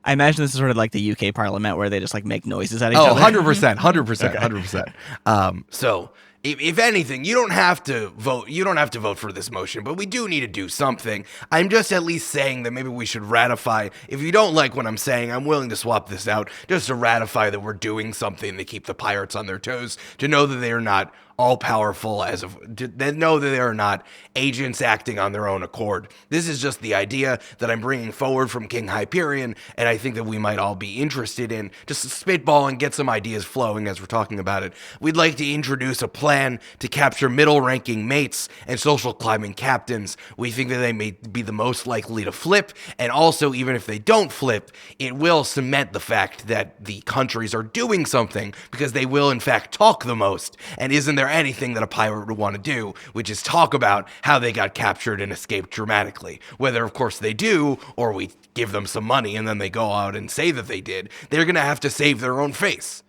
I imagine this is sort of like the UK Parliament where they just like make noises at each Oh, other. 100%. So if anything, you don't have to vote. You don't have to vote for this motion, but we do need to do something. I'm just at least saying that maybe we should ratify. If you don't like what I'm saying, I'm willing to swap this out just to ratify that we're doing something to keep the pirates on their toes, to know that they are not all powerful, they know that they are not agents acting on their own accord. This is just the idea that I'm bringing forward from King Hyperion, and I think that we might all be interested in just spitball and get some ideas flowing as we're talking about it. We'd like to introduce a plan to capture middle-ranking mates and social climbing captains. We think that they may be the most likely to flip, and also, even if they don't flip, it will cement the fact that the countries are doing something, because they will, in fact, talk the most. And isn't there anything that a pirate would want to do, which is talk about how they got captured and escaped dramatically? Whether, of course, they do, or we give them some money and then they go out and say that they did, they're going to have to save their own face.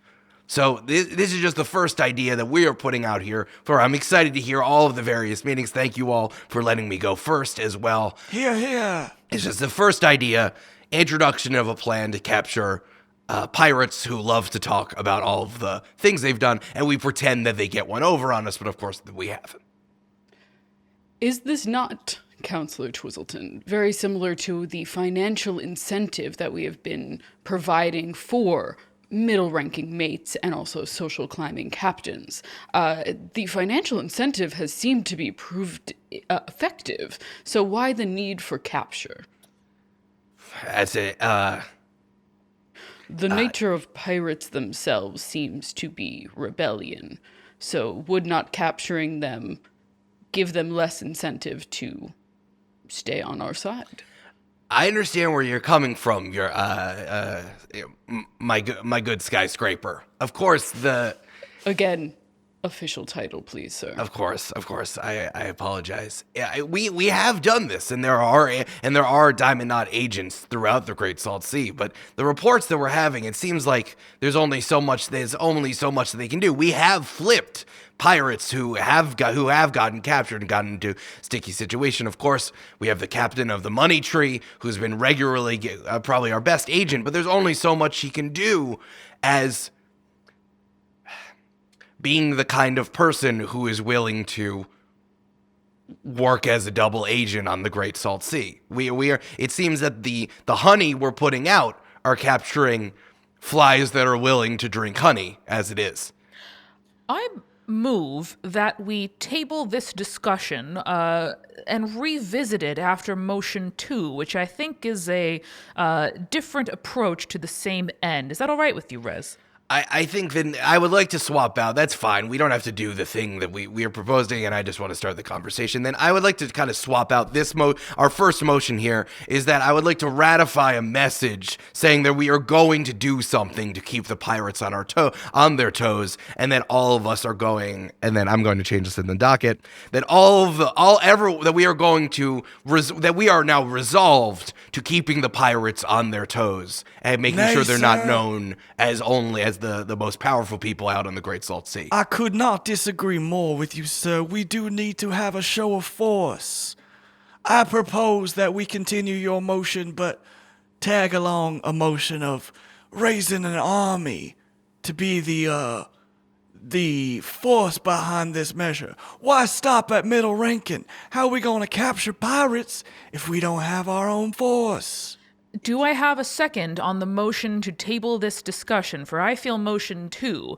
So this is just the first idea that we are putting out here. I'm excited to hear all of the various meetings. Thank you all for letting me go first as well. Here. It's just the first idea, introduction of a plan to capture pirates who love to talk about all of the things they've done, and we pretend that they get one over on us, but of course we haven't. Is this not, Counselor Twizzleton, very similar to the financial incentive that we have been providing for middle-ranking mates and also social climbing captains? The financial incentive has seemed to be proved effective, so why the need for capture? The nature of pirates themselves seems to be rebellion, so would not capturing them give them less incentive to stay on our side? I understand where you're coming from, my good skyscraper. Of course, Again, official title, please, sir. Of course. I apologize. Yeah, we have done this, and there are Diamond Knot agents throughout the Great Salt Sea. But the reports that we're having, it seems like there's only so much that they can do. We have flipped pirates who have gotten captured and gotten into sticky situation. Of course, we have the captain of the Money Tree, who's been regularly probably our best agent. But there's only so much he can do as being the kind of person who is willing to work as a double agent on the Great Salt Sea. We are. It seems that the honey we're putting out are capturing flies that are willing to drink honey as it is. I move that we table this discussion and revisit it after motion 2, which I think is a different approach to the same end. Is that all right with you, Rez? I think then I would like to swap out. That's fine. We don't have to do the thing that we are proposing, and I just want to start the conversation. Then I would like to kind of swap out this our first motion here is that I would like to ratify a message saying that we are going to do something to keep the pirates on their toes, and then all of us are going, and then I'm going to change this in the docket, that that we are going to that we are now resolved to keeping the pirates on their toes and making sure they're not known as only as the most powerful people out on the Great Salt Sea. I could not disagree more with you, sir. We do need to have a show of force. I propose that we continue your motion, but tag along a motion of raising an army to be the force behind this measure. Why stop at middle ranking? How are we going to capture pirates if we don't have our own force? Do I have a second on the motion to table this discussion? For I feel motion 2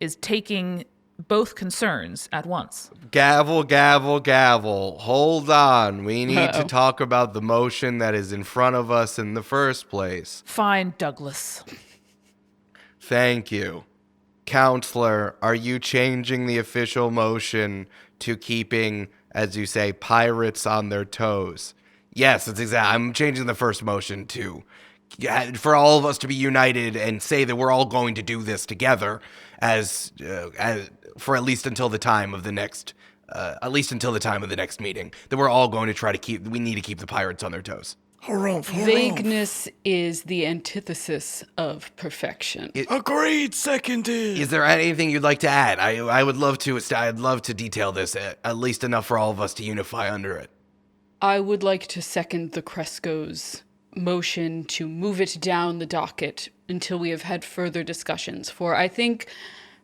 is taking both concerns at once. Gavel, gavel, gavel. Hold on. We need to talk about the motion that is in front of us in the first place. Fine, Douglas. Thank you. Counselor, are you changing the official motion to keeping, as you say, pirates on their toes? Yes, that's exactly. I'm changing the first motion to for all of us to be united and say that we're all going to do this together as for at least until the time of the next meeting. That we're all going to try to we need to keep the pirates on their toes. Vagueness is the antithesis of perfection. Agreed, seconded. Is there anything you'd like to add? I would love to. I'd love to detail this at least enough for all of us to unify under it. I would like to second the Cresco's motion to move it down the docket until we have had further discussions, for I think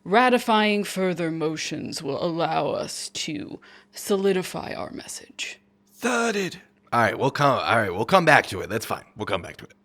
ratifying further motions will allow us to solidify our message. Thirded. All right, we'll come back to it. That's fine. We'll come back to it.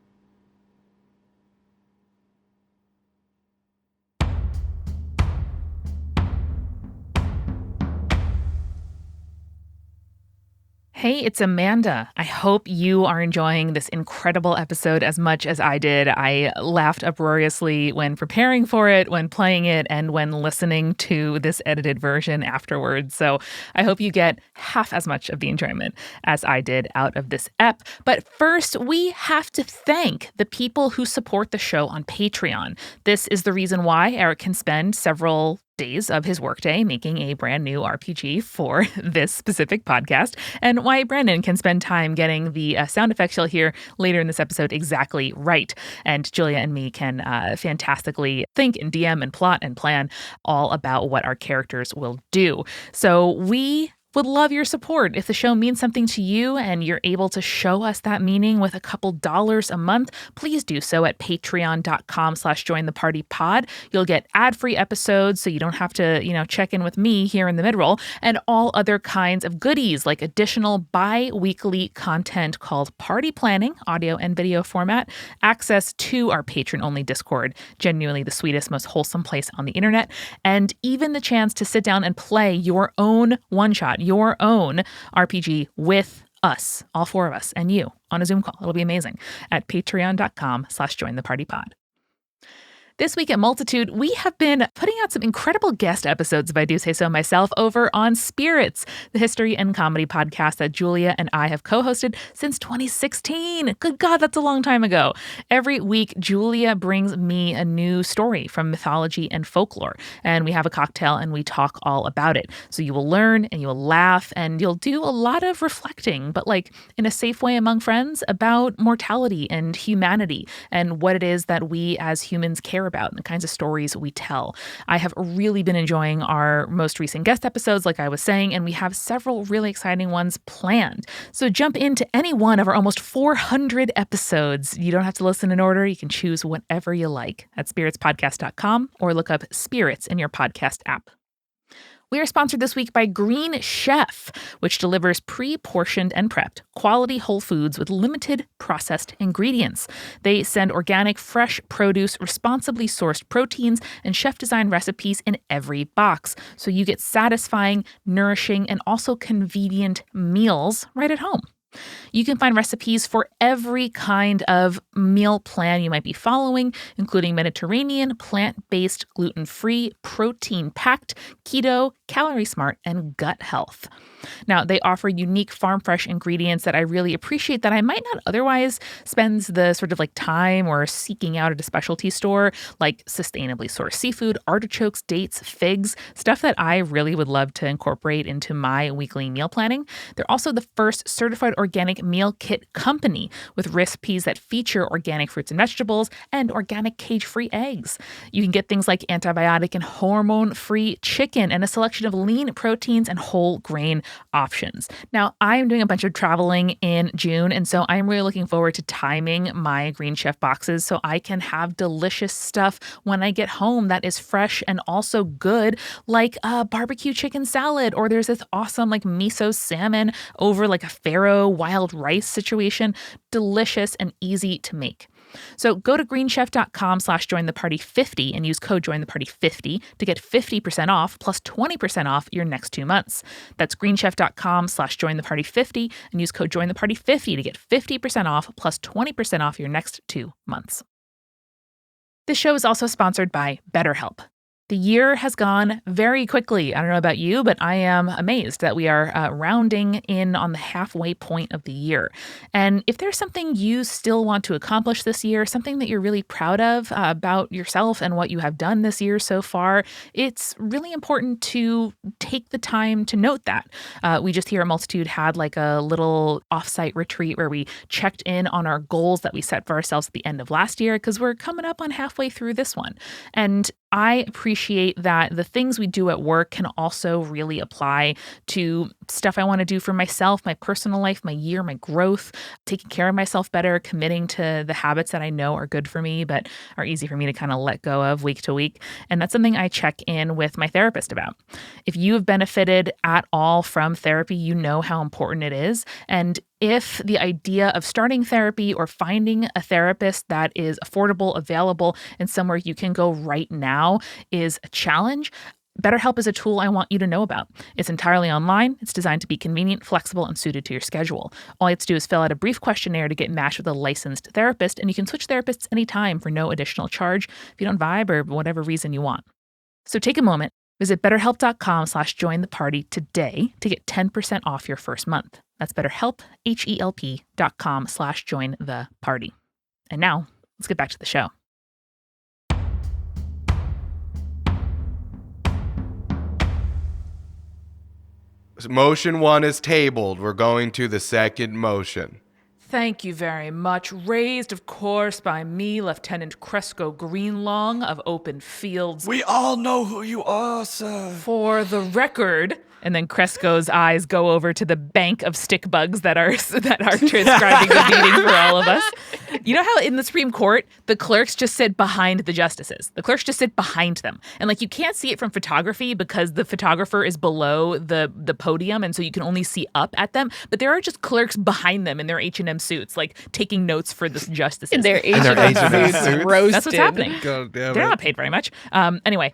Hey, it's Amanda. I hope you are enjoying this incredible episode as much as I did. I laughed uproariously when preparing for it, when playing it, and when listening to this edited version afterwards. So I hope you get half as much of the enjoyment as I did out of this ep. But first, we have to thank the people who support the show on Patreon. This is the reason why Eric can spend several days of his workday making a brand new RPG for this specific podcast, and why Brandon can spend time getting the sound effects you'll hear later in this episode exactly right. And Julia and me can fantastically think and DM and plot and plan all about what our characters will do. So we would love your support. If the show means something to you and you're able to show us that meaning with a couple dollars a month, please do so at patreon.com/jointhepartypod. You'll get ad-free episodes so you don't have to, check in with me here in the mid-roll, and all other kinds of goodies like additional bi-weekly content called Party Planning, audio and video format, access to our patron-only Discord, genuinely the sweetest, most wholesome place on the internet, and even the chance to sit down and play your own one-shot, your own RPG with us, all four of us, and you on a Zoom call. It'll be amazing at patreon.com/jointhepartypod. This week at Multitude, we have been putting out some incredible guest episodes, if I do say so myself, over on Spirits, the history and comedy podcast that Julia and I have co-hosted since 2016. Good God, that's a long time ago. Every week, Julia brings me a new story from mythology and folklore, and we have a cocktail and we talk all about it. So you will learn and you will laugh and you'll do a lot of reflecting, but like in a safe way among friends, about mortality and humanity and what it is that we as humans care about and the kinds of stories we tell. I have really been enjoying our most recent guest episodes, like I was saying, and we have several really exciting ones planned. So jump into any one of our almost 400 episodes. You don't have to listen in order. You can choose whatever you like at spiritspodcast.com or look up Spirits in your podcast app. We are sponsored this week by Green Chef, which delivers pre-portioned and prepped quality whole foods with limited processed ingredients. They send organic, fresh produce, responsibly sourced proteins, and chef-designed recipes in every box, so you get satisfying, nourishing, and also convenient meals right at home. You can find recipes for every kind of meal plan you might be following, including Mediterranean, plant-based, gluten-free, protein-packed, keto, calorie-smart, and gut health. Now, they offer unique farm-fresh ingredients that I really appreciate that I might not otherwise spend the sort of like time or seeking out at a specialty store, like sustainably sourced seafood, artichokes, dates, figs, stuff that I really would love to incorporate into my weekly meal planning. They're also the first certified organic meal kit company with recipes that feature organic fruits and vegetables and organic cage-free eggs. You can get things like antibiotic and hormone-free chicken and a selection of lean proteins and whole grain options. Now, I'm doing a bunch of traveling in June, and so I'm really looking forward to timing my Green Chef boxes so I can have delicious stuff when I get home that is fresh and also good, like a barbecue chicken salad, or there's this awesome like miso salmon over like a farro wild rice situation. Delicious and easy to make. So go to greenchef.com/jointheparty50 and use code jointheparty50 to get 50% off plus 20% off your next 2 months. That's greenchef.com/jointheparty50 and use code jointheparty50 to get 50% off plus 20% off your next 2 months. This show is also sponsored by BetterHelp. The year has gone very quickly. I don't know about you, but I am amazed that we are rounding in on the halfway point of the year. And if there's something you still want to accomplish this year, something that you're really proud of about yourself and what you have done this year so far, it's really important to take the time to note that. We just here at Multitude had like a little offsite retreat where we checked in on our goals that we set for ourselves at the end of last year because we're coming up on halfway through this one. And I appreciate that the things we do at work can also really apply to stuff I want to do for myself, my personal life, my year, my growth, taking care of myself better, committing to the habits that I know are good for me, but are easy for me to kind of let go of week to week. And that's something I check in with my therapist about. If you have benefited at all from therapy, you know how important it is. And if the idea of starting therapy or finding a therapist that is affordable, available, and somewhere you can go right now is a challenge, BetterHelp is a tool I want you to know about. It's entirely online. It's designed to be convenient, flexible, and suited to your schedule. All you have to do is fill out a brief questionnaire to get matched with a licensed therapist, and you can switch therapists anytime for no additional charge if you don't vibe or whatever reason you want. So take a moment, visit betterhelp.com/jointheparty today to get 10% off your first month. That's BetterHelp, HELP.com/jointheparty. And now, let's get back to the show. Motion 1 is tabled. We're going to the second motion. Thank you very much. Raised, of course, by me, Lieutenant Cresco Greenlong of Open Fields. We all know who you are, sir. For the record, and then Cresco's eyes go over to the bank of stick bugs that are transcribing the meeting for all of us. You know how in the Supreme Court, the clerks just sit behind the justices. The clerks just sit behind them. And like you can't see it from photography because the photographer is below the podium, and so you can only see up at them. But there are just clerks behind them in their H&M suits, like taking notes for the justices. In their H&M suits, roasted. That's what's happening. God damn They're it. not paid very much. Anyway,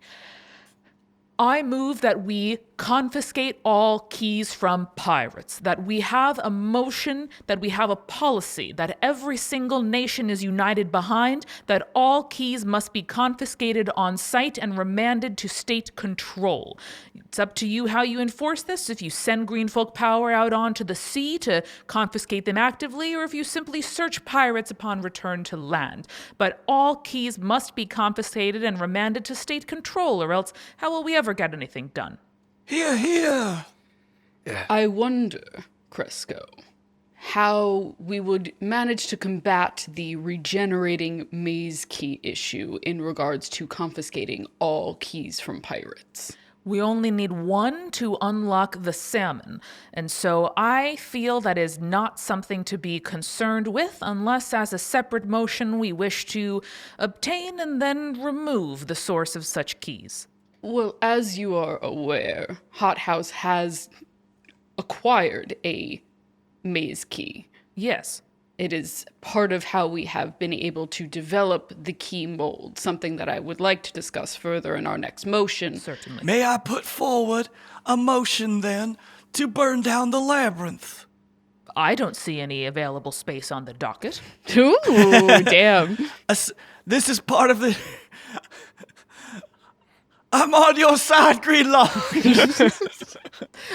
I move that we confiscate all keys from pirates, that we have a motion, that we have a policy, that every single nation is united behind, that all keys must be confiscated on site and remanded to state control. It's up to you how you enforce this, if you send Green Folk Power out onto the sea to confiscate them actively, or if you simply search pirates upon return to land. But all keys must be confiscated and remanded to state control, or else how will we ever get anything done? Hear, hear. I wonder, Cresco, how we would manage to combat the regenerating maze key issue in regards to confiscating all keys from pirates. We only need one to unlock the salmon, and so I feel that is not something to be concerned with unless as a separate motion we wish to obtain and then remove the source of such keys. Well, as you are aware, Hothouse has acquired a maze key. Yes. It is part of how we have been able to develop the key mold, something that I would like to discuss further in our next motion. Certainly. May I put forward a motion then to burn down the labyrinth? I don't see any available space on the docket. Ooh, damn. This is part of the... I'm on your side, Greenlaw.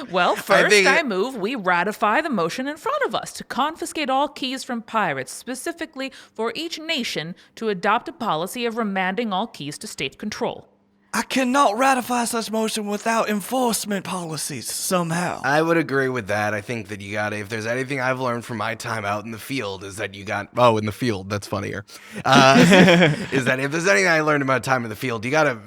Well, first think- I move we ratify the motion in front of us to confiscate all keys from pirates, specifically for each nation to adopt a policy of remanding all keys to state control. I cannot ratify such motion without enforcement policies somehow. I would agree with that. I think that you gotta, if there's anything I've learned from my time out in the field, is that you got, in the field, that's funnier. Is that if there's anything I learned about time in the field, you gotta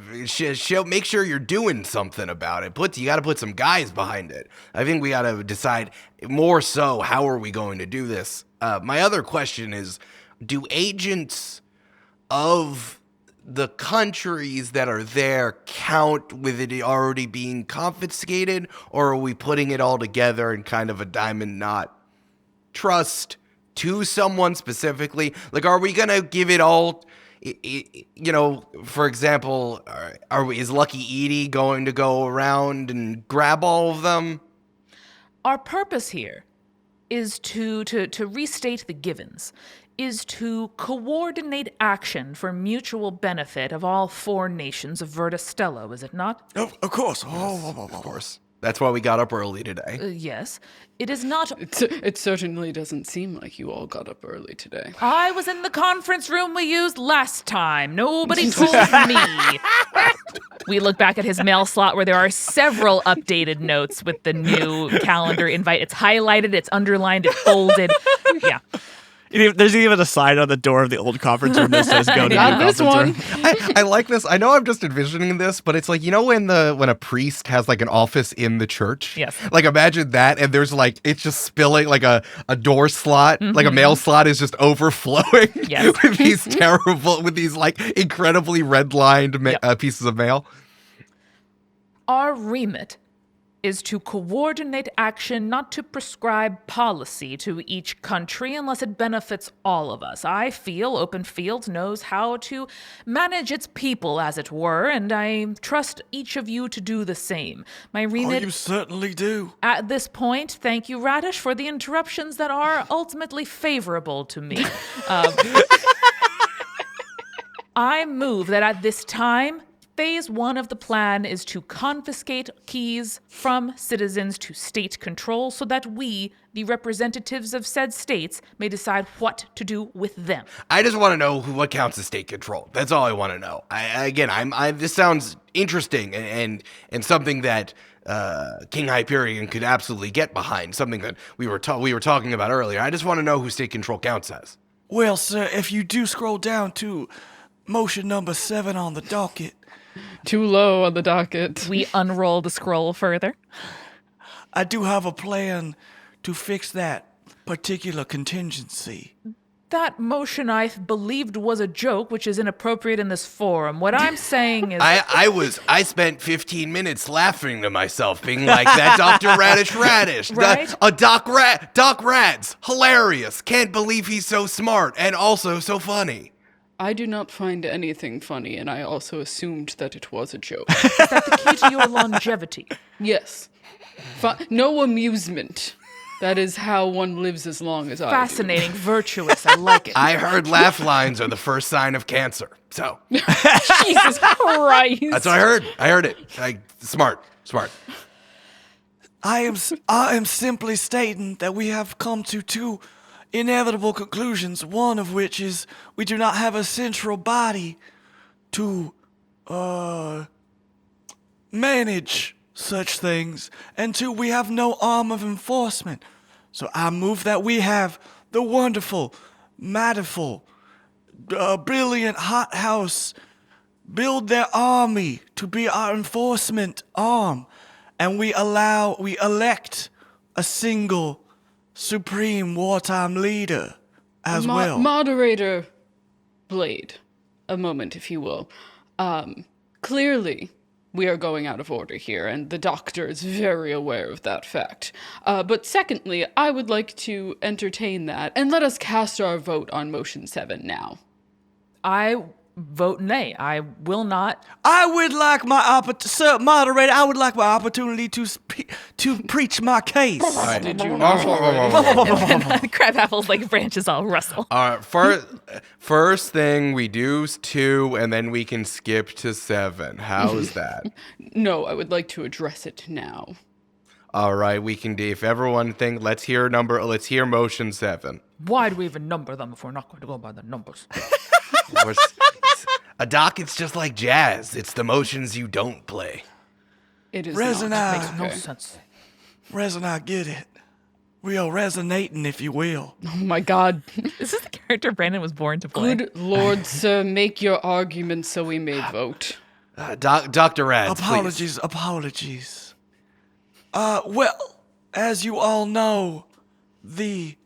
make sure you're doing something about it. You gotta put some guys behind it. I think we gotta decide more so, how are we going to do this? My other question is, do agents of the countries that are there count with it already being confiscated, or are we putting it all together in kind of a diamond knot trust to someone specifically? Like, are we gonna give it all, for example, is Lucky Edie going to go around and grab all of them? Our purpose here is to restate the givens, is to coordinate action for mutual benefit of all 4 nations of Vertistello, is it not? Of course. Of course. That's why we got up early today. Yes. It is not... It certainly doesn't seem like you all got up early today. I was in the conference room we used last time. Nobody told me. We look back at his mail slot where there are several updated notes with the new calendar invite. It's highlighted, it's underlined, it's bolded. Yeah. There's even a sign on the door of the old conference room that says "Go to Not new this conference one. room." I like this. I know I'm just envisioning this, but it's like, when a priest has like an office in the church. Yes. Like, imagine that, and there's like, it's just spilling, like a door slot, like a mail slot is just overflowing Yes. with these like incredibly redlined pieces of mail. Our remit is to coordinate action, not to prescribe policy to each country unless it benefits all of us. I feel Open Fields knows how to manage its people, as it were, and I trust each of you to do the same. My remit... You certainly do. At this point, thank you, Radish, for the interruptions that are ultimately favorable to me. I move that at this time, Phase 1 of the plan is to confiscate keys from citizens to state control so that we, the representatives of said states, may decide what to do with them. I just want to know what counts as state control. That's all I want to know. This sounds interesting and something that King Hyperion could absolutely get behind. Something that we were talking about earlier. I just want to know who state control counts as. Well, sir, if you do scroll down to motion number 7 on the docket. Too low on the docket. We unroll the scroll further. I do have a plan to fix that particular contingency. That motion I believed was a joke, which is inappropriate in this forum. What I'm saying is... I spent 15 minutes laughing to myself, being like, that Dr. Radish. Right? Doc Rads. Hilarious. Can't believe he's so smart and also so funny. I do not find anything funny, and I also assumed that it was a joke. Is that the key to your longevity? Yes. No amusement. That is how one lives as long as I do. Fascinating, virtuous, I like it. I heard laugh lines are the first sign of cancer. So Jesus Christ. that's what I heard. I heard it. Smart. I am simply stating that we have come to 2 inevitable conclusions, one of which is we do not have a central body to manage such things, and 2, we have no arm of enforcement. So I move that we have the wonderful, matterful, brilliant hot house build their army to be our enforcement arm, and we elect a single supreme wartime leader as well. Moderator Blade, a moment, if you will. Clearly, we are going out of order here, and the doctor is very aware of that fact. But secondly, I would like to entertain that, and let us cast our vote on motion 7 now. I vote nay. I will not. I would like my Sir Moderator, I would like my opportunity to preach my case. Did you not already? Crabapple's like branches all rustle. All right, first thing we do is 2, and then we can skip to 7. How's that? No, I would like to address it now. All right, we can do. If everyone think, let's hear motion 7. Why do we even number them if we're not going to go by the numbers? A docket's just like jazz. It's the motions you don't play. It is Resin not. Makes no Okay. sense. Resin, I get it. We are resonating, if you will. Oh my god. This is the character Brandon was born to play. Good lord, sir, make your argument so we may vote. Dr. Rads, Apologies. Well, as you all know, the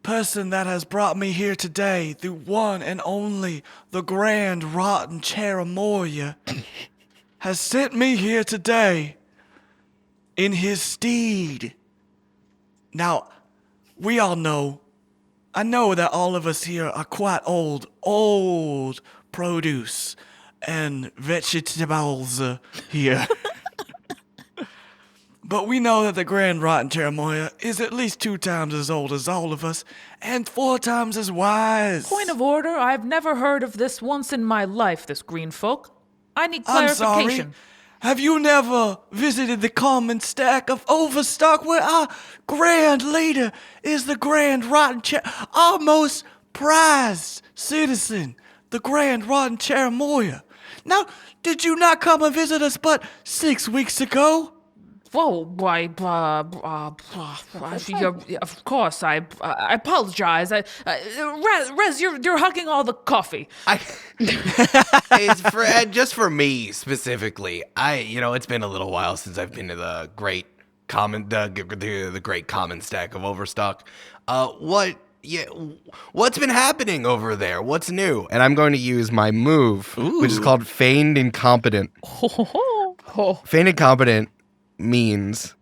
person that has brought me here today, the one and only, the Grand Rotten Chamomile, has sent me here today in his steed. Now, we all know, I know that all of us here are quite old produce and vegetables here. But we know that the Grand Rotten Chamomile is at least 2 times as old as all of us, and 4 times as wise. Point of order, I've never heard of this once in my life, this green folk. I need I'm clarification. sorry. Have you never visited the common stack of Overstock where our grand leader is the Grand Rotten our most prized citizen, the Grand Rotten Chamomile? Now, did you not come and visit us but 6 weeks ago? Whoa, why, of course, I apologize. Rez, you're hugging all the coffee. It's just for me specifically. It's been a little while since I've been to the great common stack of Overstock. What's been happening over there? What's new? And I'm going to use my move, which is called Feigned Incompetent. Feigned Incompetent means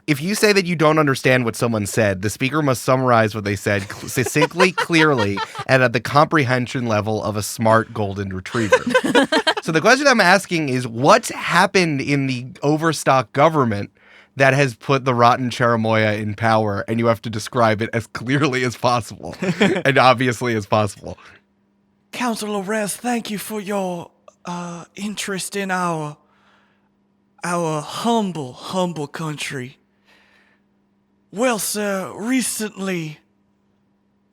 if you say that you don't understand what someone said, the speaker must summarize what they said succinctly, clearly, and at the comprehension level of a smart golden retriever. So the question I'm asking is, what's happened in the Overstock government that has put the Rotten Chamomile in power, and you have to describe it as clearly as possible and obviously as possible. Councilor Rez, thank you for your interest in our humble country. Well, sir, recently,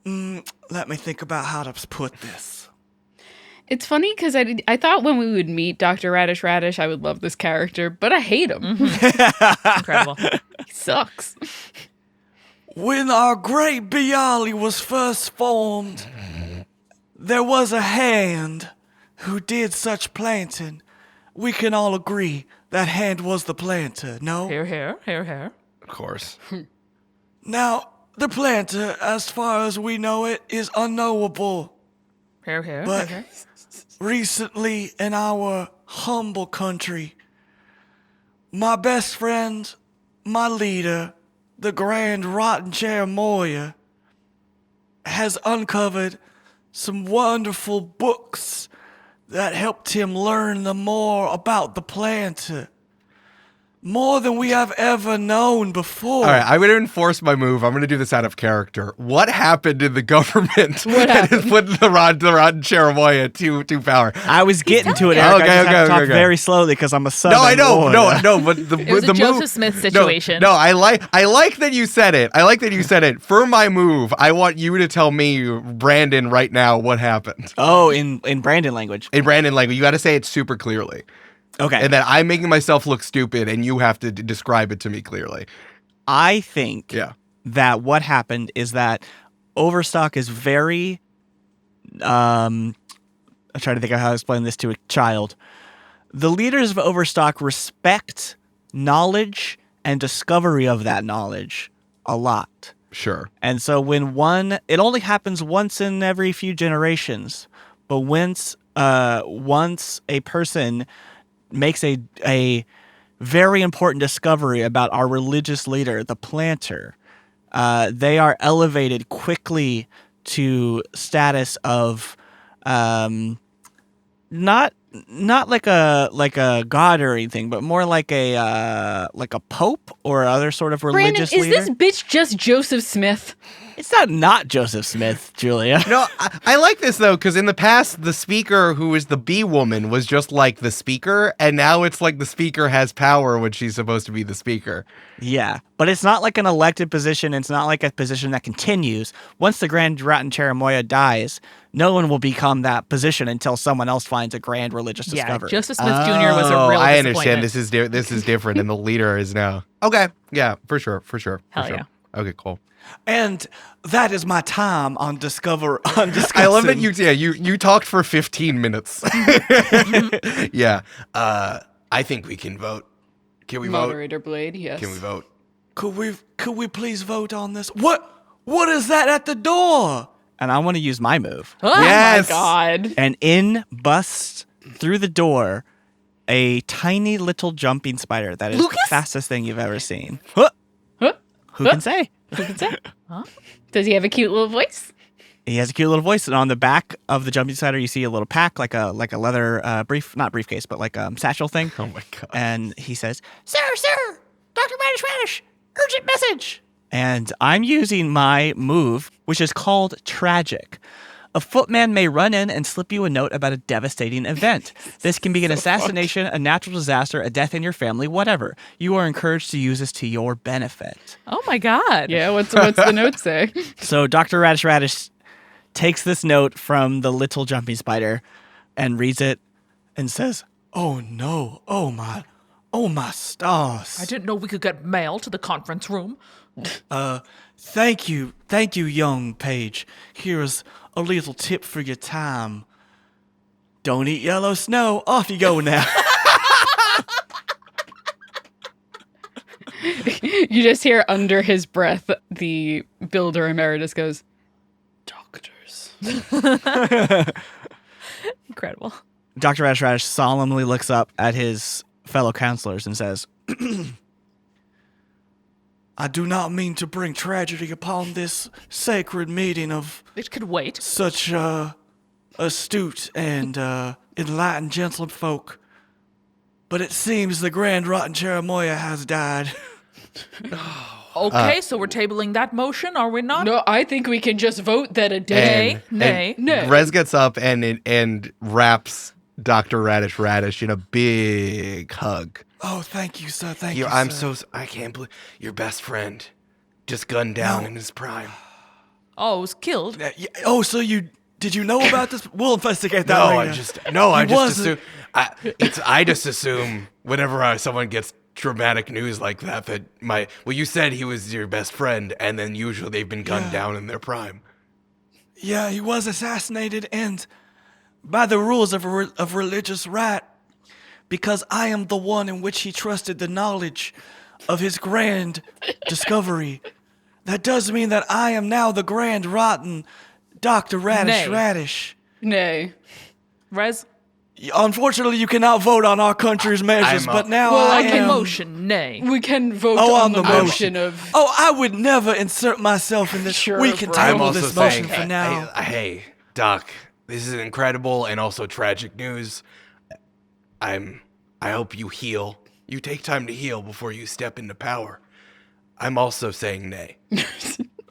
let me think about how to put this. It's funny because I thought when we would meet Dr. Radish, I would love this character, but I hate him. Incredible. He sucks. When our great Bialy was first formed, there was a hand who did such planting. We can all agree that hand was the planter, no? Here. Of course. Now, the planter, as far as we know it, is unknowable. Here. But recently in our humble country, my best friend, my leader, the Grand Rotten Chamomile, has uncovered some wonderful books that helped him learn more about the planter. More than we have ever known before. All right, I'm going to enforce my move. I'm going to do this out of character. What happened in the government that has put the Rotten Chamomile to power? I was getting to it, Eric. I just have to talk very slowly because I'm a son. No, I know. No, but It was a Joseph Smith situation. No, I like that you said it. For my move, I want you to tell me, Brandon, right now, what happened. Oh, in Brandon language. In Brandon language. You got to say it super clearly. Okay. And then I'm making myself look stupid, and you have to describe it to me clearly. I think that what happened is that Overstock is very, I'm trying to think of how to explain this to a child. The leaders of Overstock respect knowledge and discovery of that knowledge a lot. Sure. And so it only happens once in every few generations, but once a person makes a very important discovery about our religious leader, the planter, they are elevated quickly to status of not like a god or anything, but more like a pope or other sort of Brandon, religious is leader. this bitch just Joseph Smith? It's not Joseph Smith, Julia. No, I like this though, because in the past, the speaker, who is the bee woman, was just like the speaker, and now it's like the speaker has power when she's supposed to be the speaker. Yeah, but it's not like an elected position. It's not like a position that continues. Once the Grand Rotten Cherimoya dies, no one will become that position until someone else finds a grand religious discovery. Joseph Smith Jr. was a real I disappointment. understand. This is different, and the leader is now. Okay, yeah, for sure. Hell yeah. Okay, cool. And that is my time on discussing. I love that you talked for 15 minutes. Yeah. I think we can vote. Can we vote? Moderator Blade, yes. Can we vote? Could we please vote on this? What is that at the door? And I want to use my move. Oh Yes! my god. And in busts through the door a tiny little jumping spider that is Lucas? the fastest thing you've ever seen. Huh. Huh? Who can say? Who can say? Does he have a cute little voice? He has a cute little voice, and on the back of the jumping spider, you see a little pack, like a leather not briefcase, but like a satchel thing. Oh my god. And he says, "Sir, Dr. Radish, urgent message." And I'm using my move, which is called Tragic. A footman may run in and slip you a note about a devastating event. This can be an assassination, a natural disaster, a death in your family, whatever. You are encouraged to use this to your benefit. Oh my god. Yeah, what's the note say? So Dr. Radish takes this note from the little jumping spider and reads it and says, Oh no! Oh my stars! I didn't know we could get mail to the conference room. Thank you, young page. Here's a little tip for your time. Don't eat yellow snow. Off you go now. You just hear under his breath the builder emeritus goes, "Doctors." Incredible. Dr. Radish solemnly looks up at his fellow counselors and says, I do not mean to bring tragedy upon this sacred meeting of It could wait. such astute and enlightened gentlefolk, but it seems the Grand Rotten Cherimoya has died. Okay, so we're tabling that motion, are we not? No, I think we can just vote that a day. Nay. Rez gets up and wraps Dr. Radish in a big hug. Oh, thank you, sir. Thank you, I'm sir. I can't believe your best friend just gunned down in his prime. Oh, it was killed. Oh, so did you know about this? We'll investigate that No, later. I just assume whenever someone gets dramatic news like that you said he was your best friend, and then usually they've been gunned down in their prime. Yeah, he was assassinated, and by the rules of religious right, because I am the one in which he trusted the knowledge of his grand discovery. That does mean that I am now the Grand Rotten Dr. Radish. Nay. Rez? Unfortunately, you cannot vote on our country's measures, but now Well, I I am... can Motion, nay. We can vote Oh, on on the the motion of. Oh, I would never insert myself in this. Sure, We can Brian. table I'm also this motion saying, for now. hey, Doc, this is incredible and also tragic news. I hope you heal. You take time to heal before you step into power. I'm also saying nay.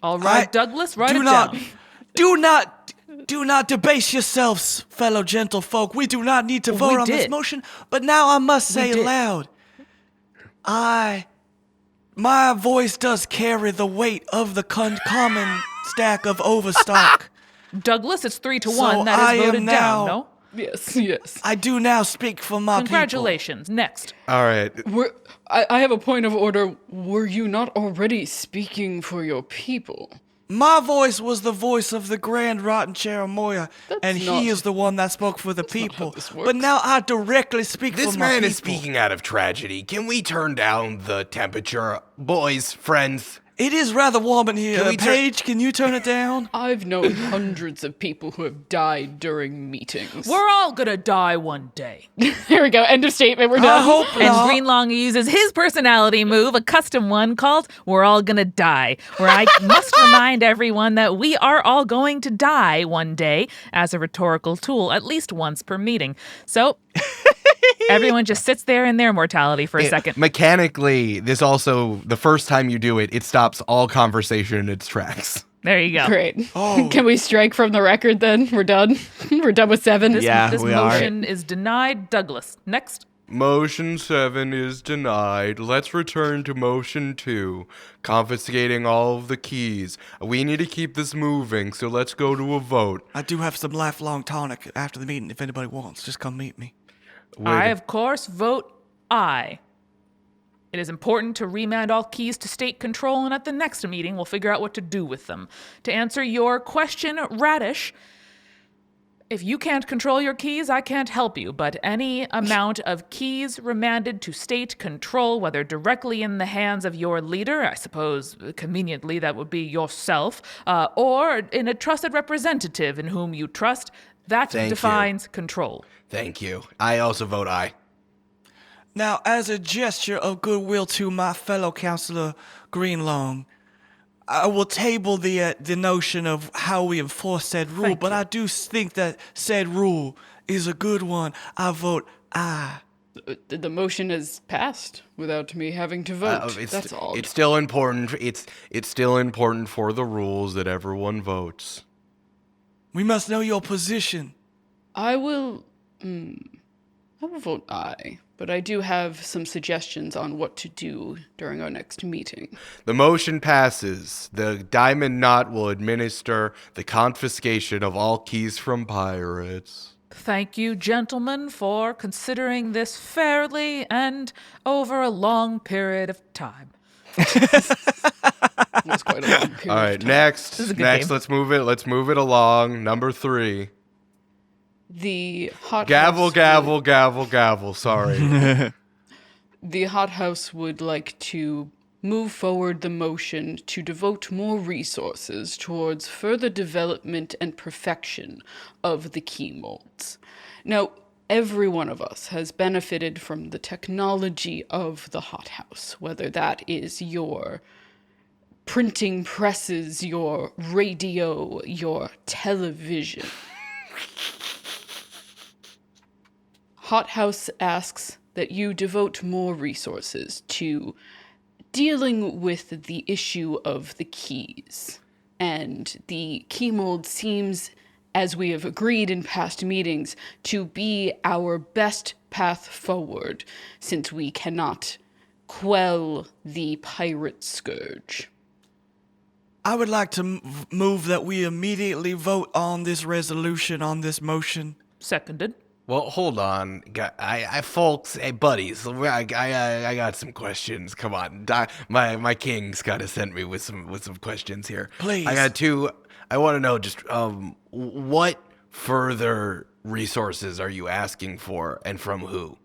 All right, Douglas, write do it not, down. do not debase yourselves, fellow gentlefolk. We do not need to We vote on this did. motion, but now I must say did. aloud, my voice does carry the weight of the common stack of overstock. Douglas, it's 3-1. So That I is am voted now- down, no? Yes. I do now speak for my Congratulations. Next. All right. I have a point of order. Were you not already speaking for your people? people. My voice was the voice of the Grand Rotten Cherimoya, and not- he is the one that spoke for the people. this But works. now I directly speak This for my man people. is speaking out of tragedy. Can we turn down the temperature? Boys, friends, It is rather warm in here. Can we Paige, can you turn it down? I've known hundreds of people who have died during meetings. We're all gonna die one day. There we go. End of statement. We're I done. hope And not. Greenlong uses his personality move, a custom one called We're All Gonna Die, where I must remind everyone that we are all going to die one day as a rhetorical tool, at least once per meeting. So everyone just sits there in their mortality for a second. Mechanically, this also, the first time you do it, it stops all conversation in its tracks. There you go. Great. Oh. Can we strike from the record then? We're done. We're done with 7. This we are. motion is denied. Douglas, next. Motion 7 is denied. Let's return to motion 2, confiscating all of the keys. We need to keep this moving, so let's go to a vote. I do have some lifelong tonic after the meeting. If anybody wants, just come meet me. I, of course, vote aye. It is important to remand all keys to state control, and at the next meeting, we'll figure out what to do with them. To answer your question, Radish, if you can't control your keys, I can't help you, but any amount of keys remanded to state control, whether directly in the hands of your leader, I suppose conveniently that would be yourself, or in a trusted representative in whom you trust, that Thank you. defines control. Thank you. I also vote aye. Now, as a gesture of goodwill to my fellow Councilor Greenlong, I will table the notion of how we enforce said rule, Thank but you. I do think that said rule is a good one. I vote aye. The motion is passed without me having to vote. That's all. It's still important. It's still important for the rules that everyone votes. We must know your position. I will vote aye, but I do have some suggestions on what to do during our next meeting. The motion passes. The Diamond Knot will administer the confiscation of all keys from pirates. Thank you, gentlemen, for considering this fairly and over a long period of time. That's quite a long period. All right, of time. next. is a good Next, game. let's move it along. Number 3. The hot Gavel, house gavel, gavel, gavel. Sorry. The hothouse would like to move forward the motion to devote more resources towards further development and perfection of the key molds. Now, every one of us has benefited from the technology of the hothouse, whether that is your printing presses, your radio, your television. Hothouse asks that you devote more resources to dealing with the issue of the keys. And the key mold seems, as we have agreed in past meetings, to be our best path forward, since we cannot quell the pirate scourge. I would like to move that we immediately vote on this resolution, on this motion. Seconded. Well, hold on, folks, hey, buddies, I got some questions. Come on, my king's kind of sent me with some questions here. Please. I got 2. I want to know just what further resources are you asking for, and from who?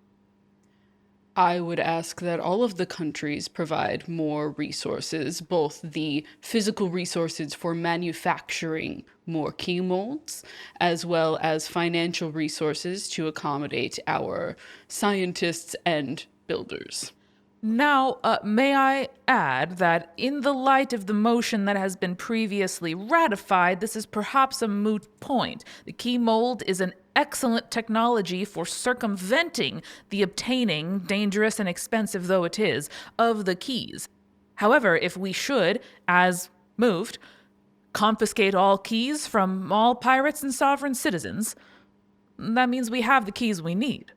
I would ask that all of the countries provide more resources, both the physical resources for manufacturing more key molds, as well as financial resources to accommodate our scientists and builders. Now, may I add that in the light of the motion that has been previously ratified, this is perhaps a moot point. The key mold is an excellent technology for circumventing the obtaining, dangerous and expensive though it is, of the keys. However, if we should, as moved, confiscate all keys from all pirates and sovereign citizens, that means we have the keys we need.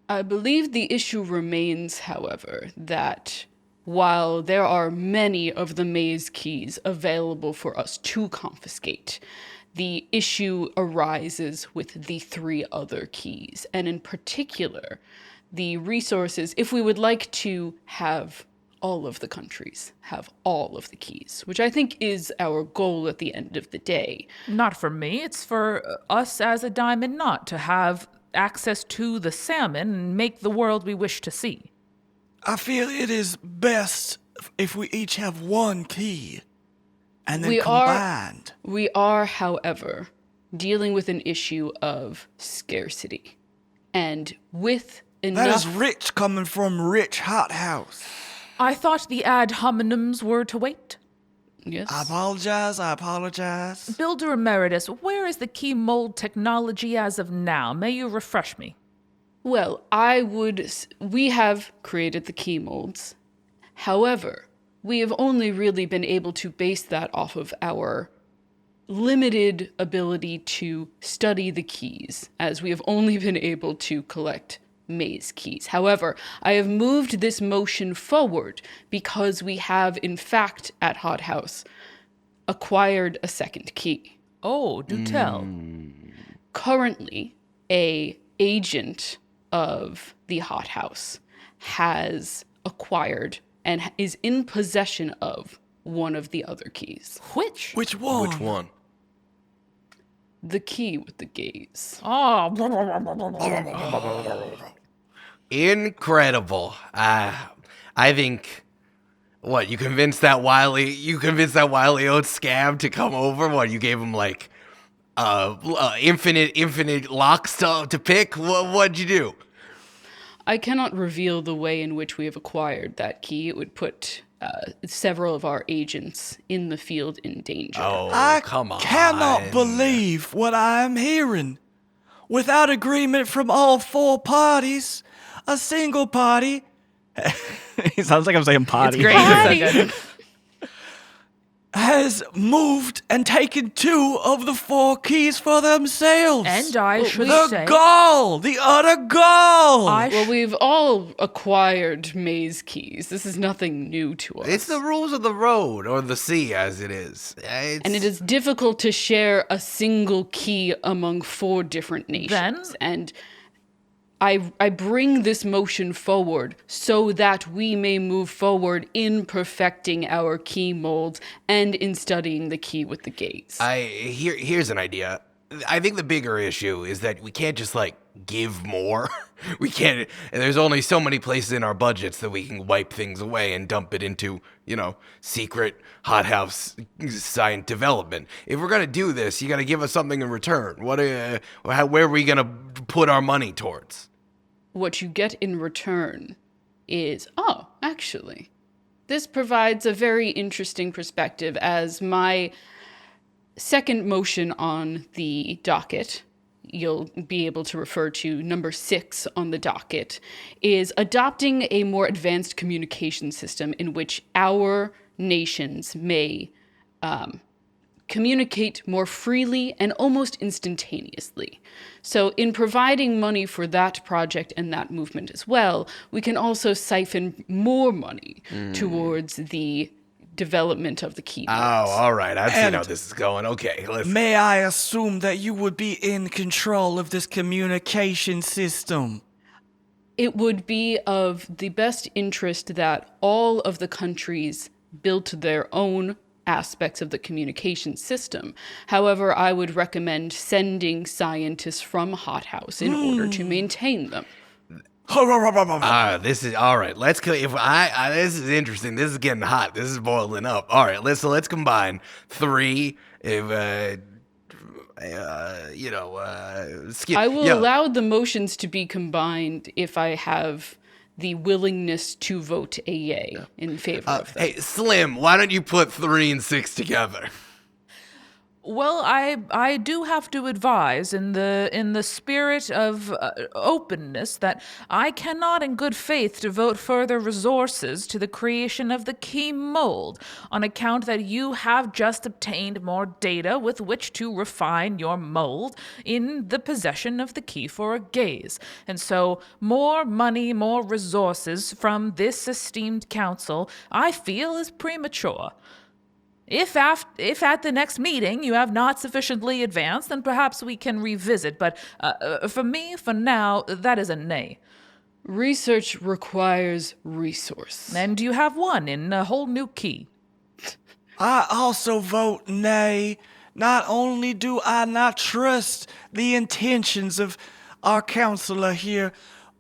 I believe the issue remains, however, that while there are many of the maze keys available for us to confiscate, the issue arises with the 3 other keys, and in particular, the resources, if we would like to have all of the countries have all of the keys, which I think is our goal at the end of the day. Not for me, it's for us as a Diamond Knot to have access to the salmon and make the world we wish to see. I feel it is best if we each have one key and then We combined? We are, however, dealing with an issue of scarcity. And with That enough... is rich coming from rich hothouse. I thought the ad hominems were to wait. Yes. I apologize. Builder Emeritus, where is the key mold technology as of now? May you refresh me? Well, we have created the key molds. However, we have only really been able to base that off of our limited ability to study the keys, as we have only been able to collect maze keys. However, I have moved this motion forward because we have, in fact, at Hot House, acquired a second key. Oh, do tell. Currently, a agent of the Hot House has acquired and is in possession of one of the other keys. Which? Which one? Which one? The key with the gaze. Oh, Incredible. I think. What, you convinced that wily old scab to come over? What, you gave him like infinite locks to pick? What'd you do? I cannot reveal the way in which we have acquired that key. It would put several of our agents in the field in danger. Oh, I come on. cannot believe what I am hearing. Without agreement from all four parties, a single party He sounds like I'm saying potty. Great. It's so good. has moved and taken 2 of the 4 keys for themselves. and I should the say, gall, the utter gall. Well, we've all acquired maze keys. This is nothing new to us. It's the rules of the road, or the sea as it is. And it is difficult to share a single key among 4 different nations. Then- And I bring this motion forward so that we may move forward in perfecting our key molds and in studying the key with the gaze. Here's an idea. I think the bigger issue is that we can't just like give more. We can't. There's only so many places in our budgets that we can wipe things away and dump it into, secret hothouse science development. If we're gonna do this, you gotta give us something in return. Where are we gonna put our money towards? What you get in return is, actually, this provides a very interesting perspective, as my second motion on the docket, you'll be able to refer to number 6 on the docket, is adopting a more advanced communication system in which our nations may communicate more freely and almost instantaneously. So in providing money for that project and that movement as well, we can also siphon more money towards the development of the key Oh, molds. all right. I see And- how this is going. Okay, let's. May I assume that you would be in control of this communication system? It would be of the best interest that all of the countries built their own aspects of the communication system. However, I would recommend sending scientists from Hot House in order to maintain them. This is all right. Let's. This is interesting. This is getting hot. This is boiling up. All right. Let's combine 3. I will allow the motions to be combined if I have the willingness to vote a yay in favor of them. Hey, Slim, why don't you put 3 and 6 together? well, I do have to advise in the spirit of openness that I cannot in good faith devote further resources to the creation of the key mold on account that you have just obtained more data with which to refine your mold in the possession of the key for a gaze. And so more money, more resources from this esteemed council, I feel is premature. If at the next meeting you have not sufficiently advanced, then perhaps we can revisit. But for me, for now, that is a nay. Research requires resource. And you have one in a whole new key. I also vote nay. Not only do I not trust the intentions of our counselor here,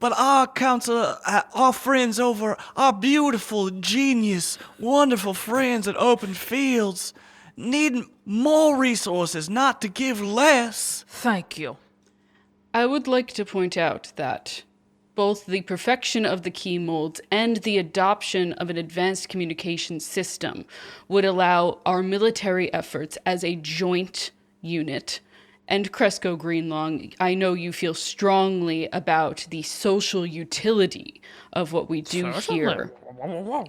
But our counselor, our friends over, our beautiful, genius, wonderful friends at Open Fields need more resources, not to give less. Thank you. I would like to point out that both the perfection of the key molds and the adoption of an advanced communication system would allow our military efforts as a joint unit. And Cresco Greenlong, I know you feel strongly about the social utility of what we do here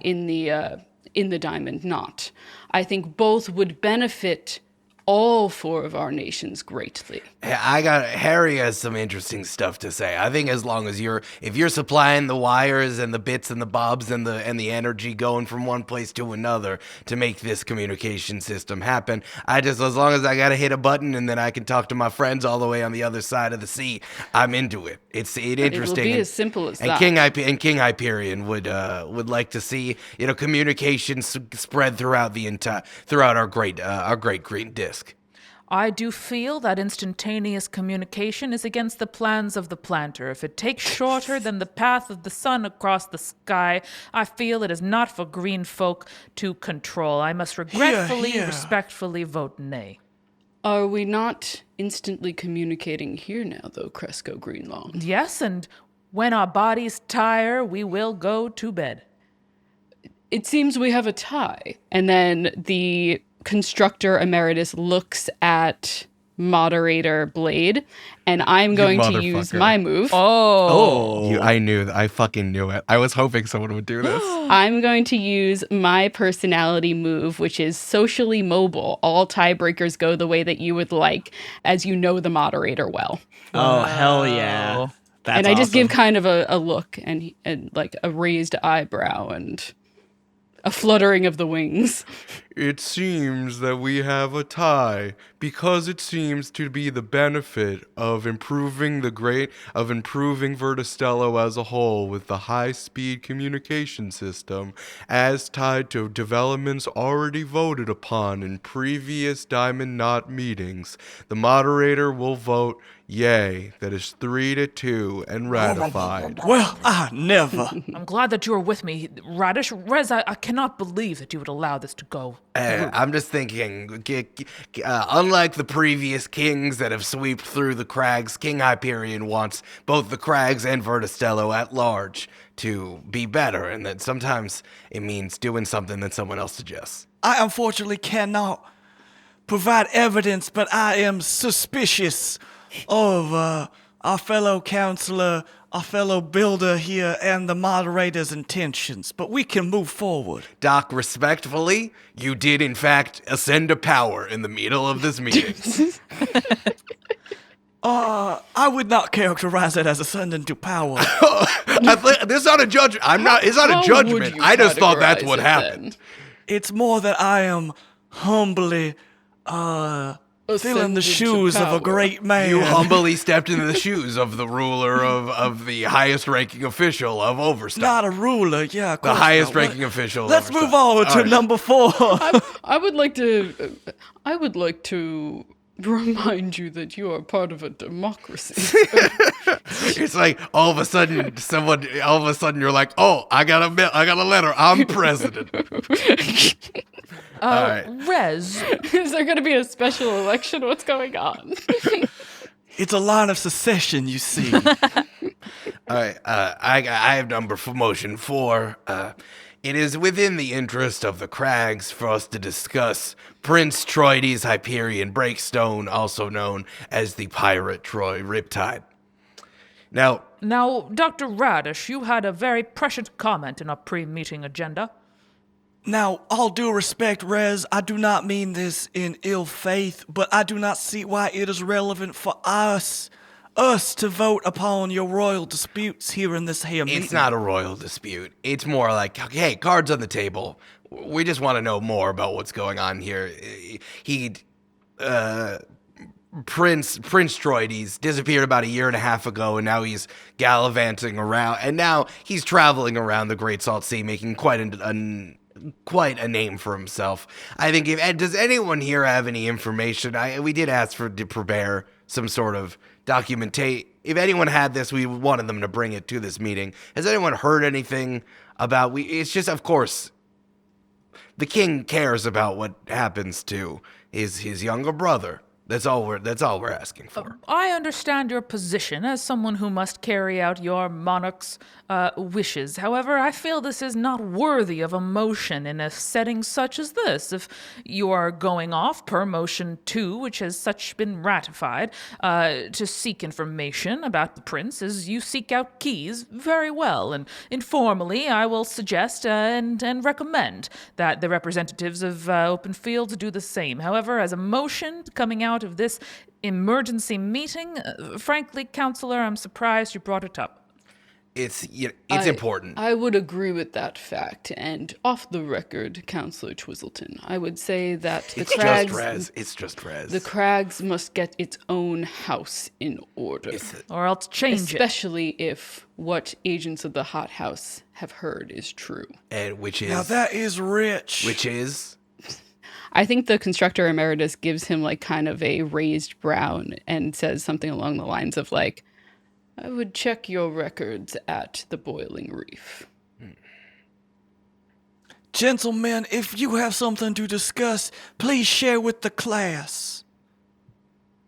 in the Diamond Knot. I think both would benefit all four of our nations greatly. Harry has some interesting stuff to say. I think as long as if you're supplying the wires and the bits and the bobs and the energy going from one place to another to make this communication system happen, as long as I gotta hit a button and then I can talk to my friends all the way on the other side of the sea, I'm into it. It's interesting. It will be as simple as that. King Hyperion would like to see communication spread throughout our great green disk. I do feel that instantaneous communication is against the plans of the planter. If it takes shorter than the path of the sun across the sky, I feel it is not for green folk to control. I must regretfully, respectfully vote nay. Are we not instantly communicating here now, though, Cresco Greenlong? Yes, and when our bodies tire, we will go to bed. It seems we have a tie. And then the constructor emeritus looks at moderator Blade, and I'm going to use my move. I fucking knew it. I was hoping someone would do this. I'm going to use my personality move, which is socially mobile. All tiebreakers go the way that you would like, as you know the moderator well. Oh, hell yeah. That's and I just awesome. give kind of a look and like a raised eyebrow and a fluttering of the wings. It seems that we have a tie because it seems to be the benefit of improving Vertistello as a whole with the high-speed communication system as tied to developments already voted upon in previous Diamond Knot meetings. The moderator will vote yay. That is 3-2 and ratified. Well, I never. I'm glad that you are with me, Radish. Rez, I cannot believe that you would allow this to go. I'm just thinking, unlike the previous kings that have swept through the crags, King Hyperion wants both the crags and Vertistello at large to be better, and that sometimes it means doing something that someone else suggests. I unfortunately cannot provide evidence, but I am suspicious of our fellow counselor, our fellow builder here, and the moderator's intentions. But we can move forward. Doc, respectfully, you did in fact ascend to power in the middle of this meeting. I would not characterize it as ascending to power. This is not a judgment. It's not a judgment. I just thought that's what happened. Then? It's more that I am humbly filling the shoes of a great man. You humbly stepped into the shoes of the ruler of the highest ranking official of Overstock. Not a ruler, yeah. Of The course highest not. ranking official. Let's of move Overstock. on to number 4. I would like to remind you that you are part of a democracy. It's like all of a sudden you're like, oh, I got a letter. I'm president. All right. Rez, Is there going to be a special election? What's going on? It's a line of secession, you see. All right. I have motion 4. It is within the interest of the Crags for us to discuss Prince Troides Hyperion Breakstone, also known as the Pirate Troy Riptide. Now, Dr. Radish, you had a very prescient comment in our pre-meeting agenda. Now, all due respect, Rez, I do not mean this in ill faith, but I do not see why it is relevant for us to vote upon your royal disputes here in this here meeting. it's not a royal dispute. It's more like, hey, cards on the table. We just want to know more about what's going on here. Prince Troides disappeared about a year and a half ago, and now he's gallivanting around, and now he's traveling around the Great Salt Sea, making quite a name for himself. I think does anyone here have any information? We did ask to prepare some sort of documentation if anyone had this, we wanted them to bring it to this meeting. Has anyone heard anything about? It's just, of course, the king cares about what happens to his younger brother. That's all we're asking for. I understand your position as someone who must carry out your monarch's wishes. However, I feel this is not worthy of a motion in a setting such as this. If you are going off per motion 2, which has such been ratified, to seek information about the prince as you seek out keys, very well. And informally, I will suggest and recommend that the representatives of Open Fields do the same. However, as a motion coming out of this emergency meeting, frankly, Counselor, I'm surprised you brought it up. It's important. I would agree with that fact. And off the record, Counselor Twizzleton, I would say that the Crags... It's just Rez. The Crags must get its own house in order. Or else change it. Especially if what agents of the Hot House have heard is true. And which is... Now that is rich. Which is... I think the constructor emeritus gives him like kind of a raised brow and says something along the lines of like, I would check your records at the Boiling Reef. Gentlemen, if you have something to discuss, please share with the class.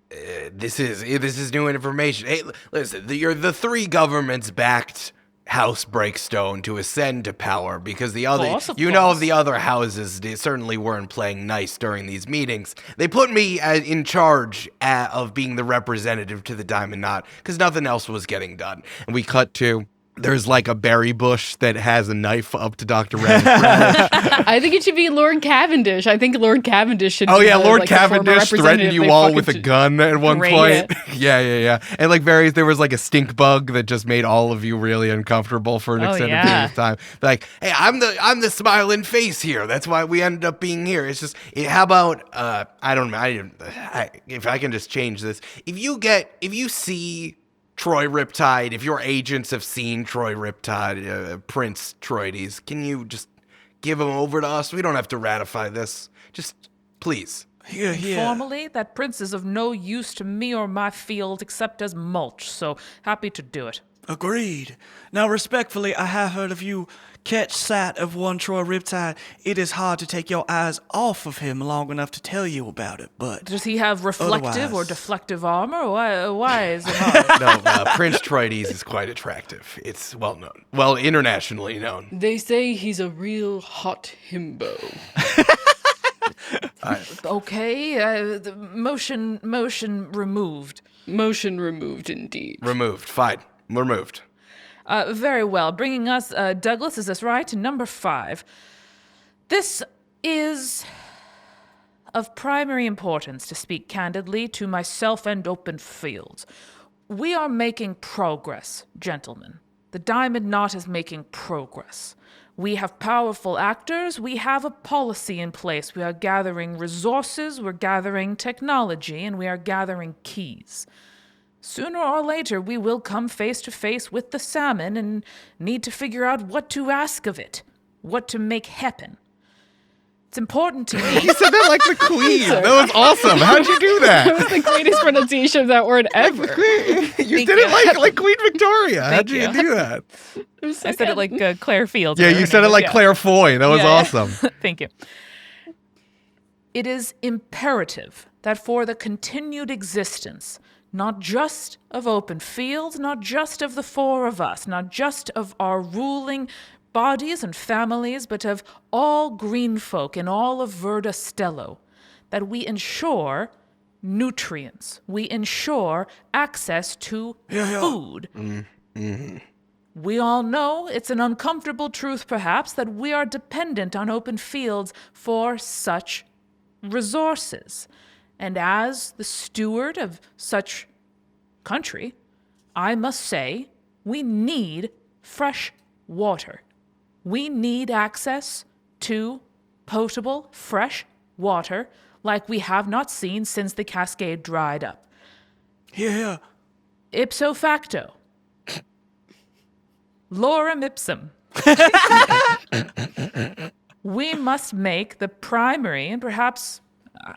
This is new information. Hey, listen, you're the 3 governments backed House Breakstone to ascend to power because the other, Of the other houses they certainly weren't playing nice during these meetings. They put me in charge of being the representative to the Diamond Knot because nothing else was getting done. And we cut to, there's like a berry bush that has a knife up to Dr. Red. I think it should be Lord Cavendish. I think Lord Cavendish should be Lord like, Cavendish threatened you all with a gun at one point. Yeah. And like there was like a stink bug that just made all of you really uncomfortable for an extended period of time. Like, hey, I'm the smiling face here. That's why we ended up being here. It's just, how about, I don't know, if I can just change this. If you see Troy Riptide, if your agents have seen Troy Riptide, Prince Troides, can you just give him over to us? We don't have to ratify this. Just, please. Yeah. Formally, that prince is of no use to me or my field except as mulch, so happy to do it. Agreed. Now, respectfully, I have heard if you catch sight of one Troy Riptide, it is hard to take your eyes off of him long enough to tell you about it, but... Does he have reflective or otherwise- deflective armor? Why is it hard? No, Prince Troides is quite attractive. It's well known. Well, internationally known. They say he's a real hot himbo. Okay, the motion removed. Motion removed, indeed. Removed. Fine. Removed. Very well. Bringing us, Douglas, is this right? Number 5. This is of primary importance, to speak candidly, to myself and Open Fields. We are making progress, gentlemen. The Diamond Knot is making progress. We have powerful actors. We have a policy in place. We are gathering resources, we're gathering technology, and we are gathering keys. Sooner or later, we will come face to face with the salmon and need to figure out what to ask of it, what to make happen. It's important to me. You said that like the queen. That was awesome. How'd you do That that? was the greatest pronunciation of that word ever. You did it like Queen Victoria. How'd you you. do that? I said it like Claire Fields. Yeah, you said it like Claire Foy. That was awesome. Thank you. It is imperative that for the continued existence, not just of Open Fields, not just of the 4 of us, not just of our ruling bodies and families, but of all green folk in all of Verda Stello, that we ensure nutrients, we ensure access to food. We all know it's an uncomfortable truth, perhaps, that we are dependent on Open Fields for such resources. And as the steward of such country, I must say we need fresh water. We need access to potable, fresh water like we have not seen since the Cascade dried up. Yeah. Ipso facto. Lorem ipsum. We must make the primary and perhaps,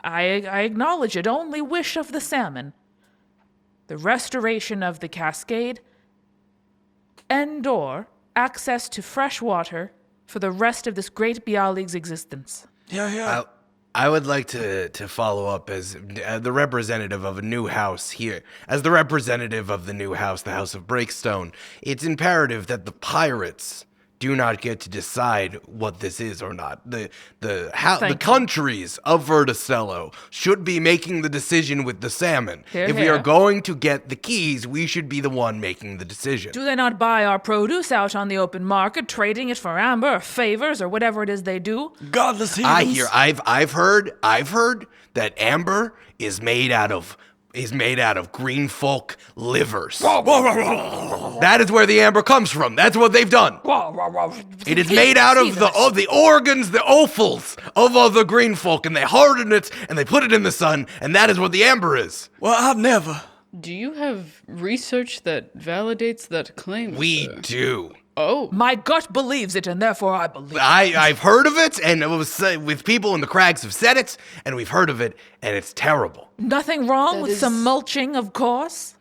I acknowledge it, only wish of the salmon, the restoration of the cascade, and/or access to fresh water for the rest of this great Bialig's existence. Yeah. I would like to follow up as the representative of a new house here. As the representative of the new house, the House of Breakstone, it's imperative that the pirates do not get to decide what this is or not. The countries of Verticello should be making the decision with the salmon. Hear, if we hear. are going to get the keys, we should be the one making the decision. Do they not buy our produce out on the open market, trading it for amber or favors or whatever it is they do? Godless heathens. I've heard that amber is made out of green folk livers. That is where the amber comes from. That's what they've done. It is made out of the organs, the offals of other green folk, and they harden it and they put it in the sun, and that is what the amber is. Well, I've never. Do you have research that validates that claim? We sir? do. Oh, My gut believes it, and therefore I believe it. I've heard of it, and it was with people in the crags have said it, and we've heard of it, and it's terrible. Nothing wrong That with is- some mulching, of course.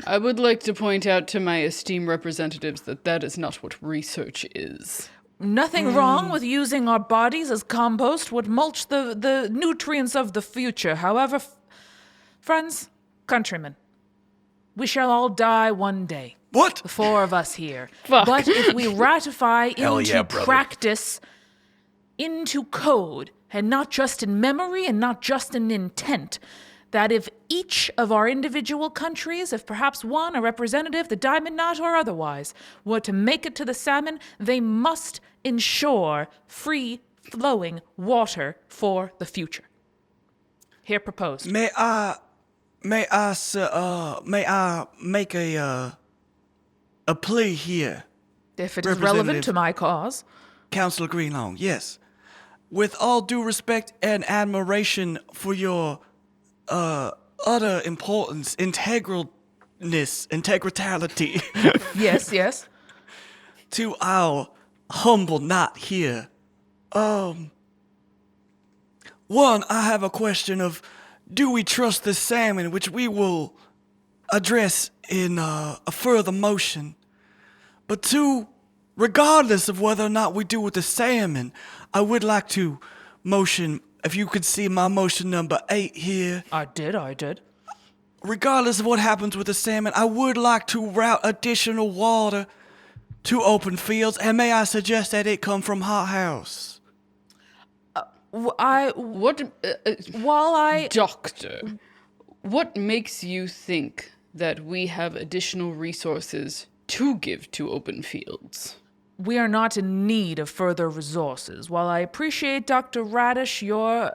I would like to point out to my esteemed representatives that is not what research is. Nothing wrong with using our bodies as compost would mulch the nutrients of the future. However, friends, countrymen, we shall all die one day. What? The four of us here. Fuck. But if we ratify Hell into yeah, brother. practice, into code, and not just in memory and not just in intent, that if each of our individual countries, if perhaps one, a representative, the Diamond Knot or otherwise, were to make it to the salmon, they must ensure free-flowing water for the future. Here proposed. May I make a plea here? If it is relevant to my cause. Councillor Greenlong, yes. With all due respect and admiration for your utter importance, integralness, integritality Yes. to our humble knot here. One, I have a question of, do we trust the salmon, which we will address in a further motion? But two, regardless of whether or not we do with the salmon, I would like to motion, if you could see my motion number 8 here. I did. Regardless of what happens with the salmon, I would like to route additional water to open fields, and may I suggest that it come from hot house? What, Doctor, what makes you think that we have additional resources to give to open fields? We are not in need of further resources. While I appreciate, Dr. Radish, your,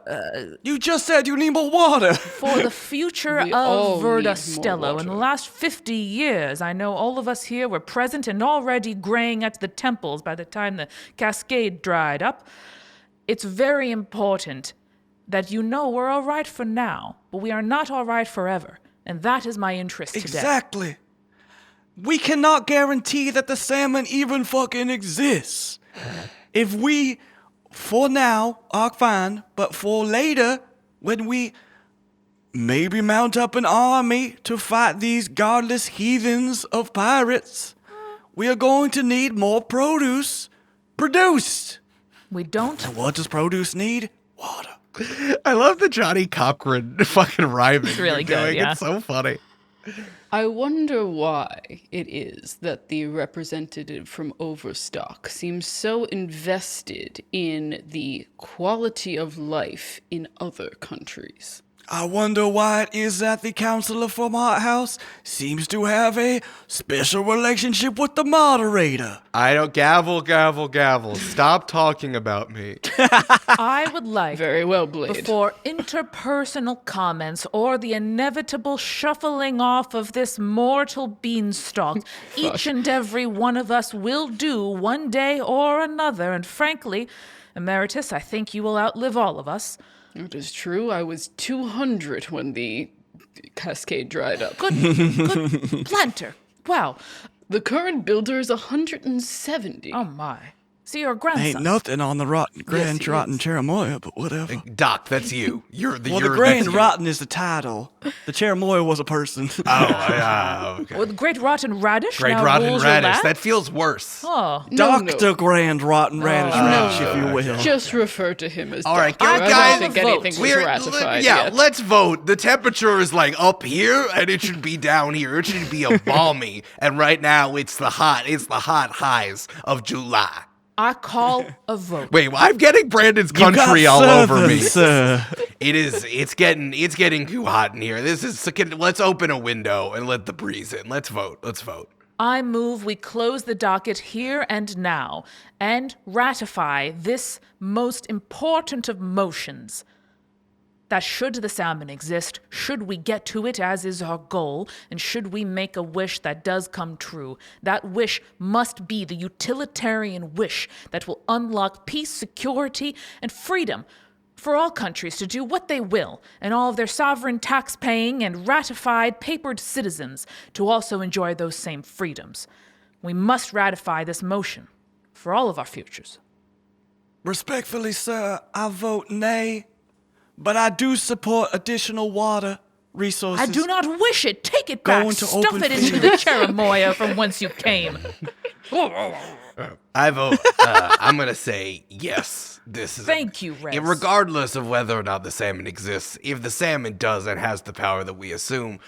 You just said you need more water. for the future We of all need more Verticello, in the water. last 50 years, I know all of us here were present and already graying at the temples by the time the cascade dried up. It's very important that you know we're all right for now, but we are not all right forever. And that is my interest today. Exactly. We cannot guarantee that the salmon even fucking exists. If we, for now, are fine, but for later, when we maybe mount up an army to fight these godless heathens of pirates, we are going to need more produce produced. We don't. And what does produce need? Water. I love the Johnny Cochran fucking rhyming. It's really good, yeah. It's so funny. I wonder why it is that the representative from Overstock seems so invested in the quality of life in other countries. I wonder why it is that the counselor from Hot House seems to have a special relationship with the moderator. I don't gavel. Stop talking about me. I would like, Very well, Blade. before interpersonal comments or the inevitable shuffling off of this mortal beanstalk, each and every one of us will do one day or another. And frankly, Emeritus, I think you will outlive all of us. It is true, I was 200 when the cascade dried up. Good planter. Wow. The current builder is 170. Oh my. See your grandson. Ain't nothing on the Grand Rotten Chamomile, but whatever. Doc, that's you. You're the. Well, you're, the Grand that's you. Rotten is the title. The Chamomile was a person. Okay. Well, the Great Rotten Radish Great now Rotten rules your Radish. lab? That feels worse. Oh. Dr. Grand Rotten Radish, if you will. Just refer to him as All right, Doctor. guys, I don't think anything was ratified yeah, yet. let's vote. The temperature is like up here, and it should be down here. It should be a balmy, and right now it's the hot highs of July. I call a vote. Wait, I'm getting Brandon's You got country all over me. Southern, sir. It's getting too hot in here. Let's open a window and let the breeze in. Let's vote. I move we close the docket here and now and ratify this most important of motions. That should the salmon exist, should we get to it as is our goal, and should we make a wish that does come true, that wish must be the utilitarian wish that will unlock peace, security, and freedom for all countries to do what they will, and all of their sovereign tax-paying and ratified papered citizens to also enjoy those same freedoms. We must ratify this motion for all of our futures. Respectfully, sir, I vote nay, but I do support additional water resources. I do not wish it. Take it back. Going to Stuff open it into the Chamomile from whence you came. I vote. I'm gonna say yes. This is. Thank you, Rez. Regardless of whether or not the salmon exists, if the salmon does and has the power that we assume,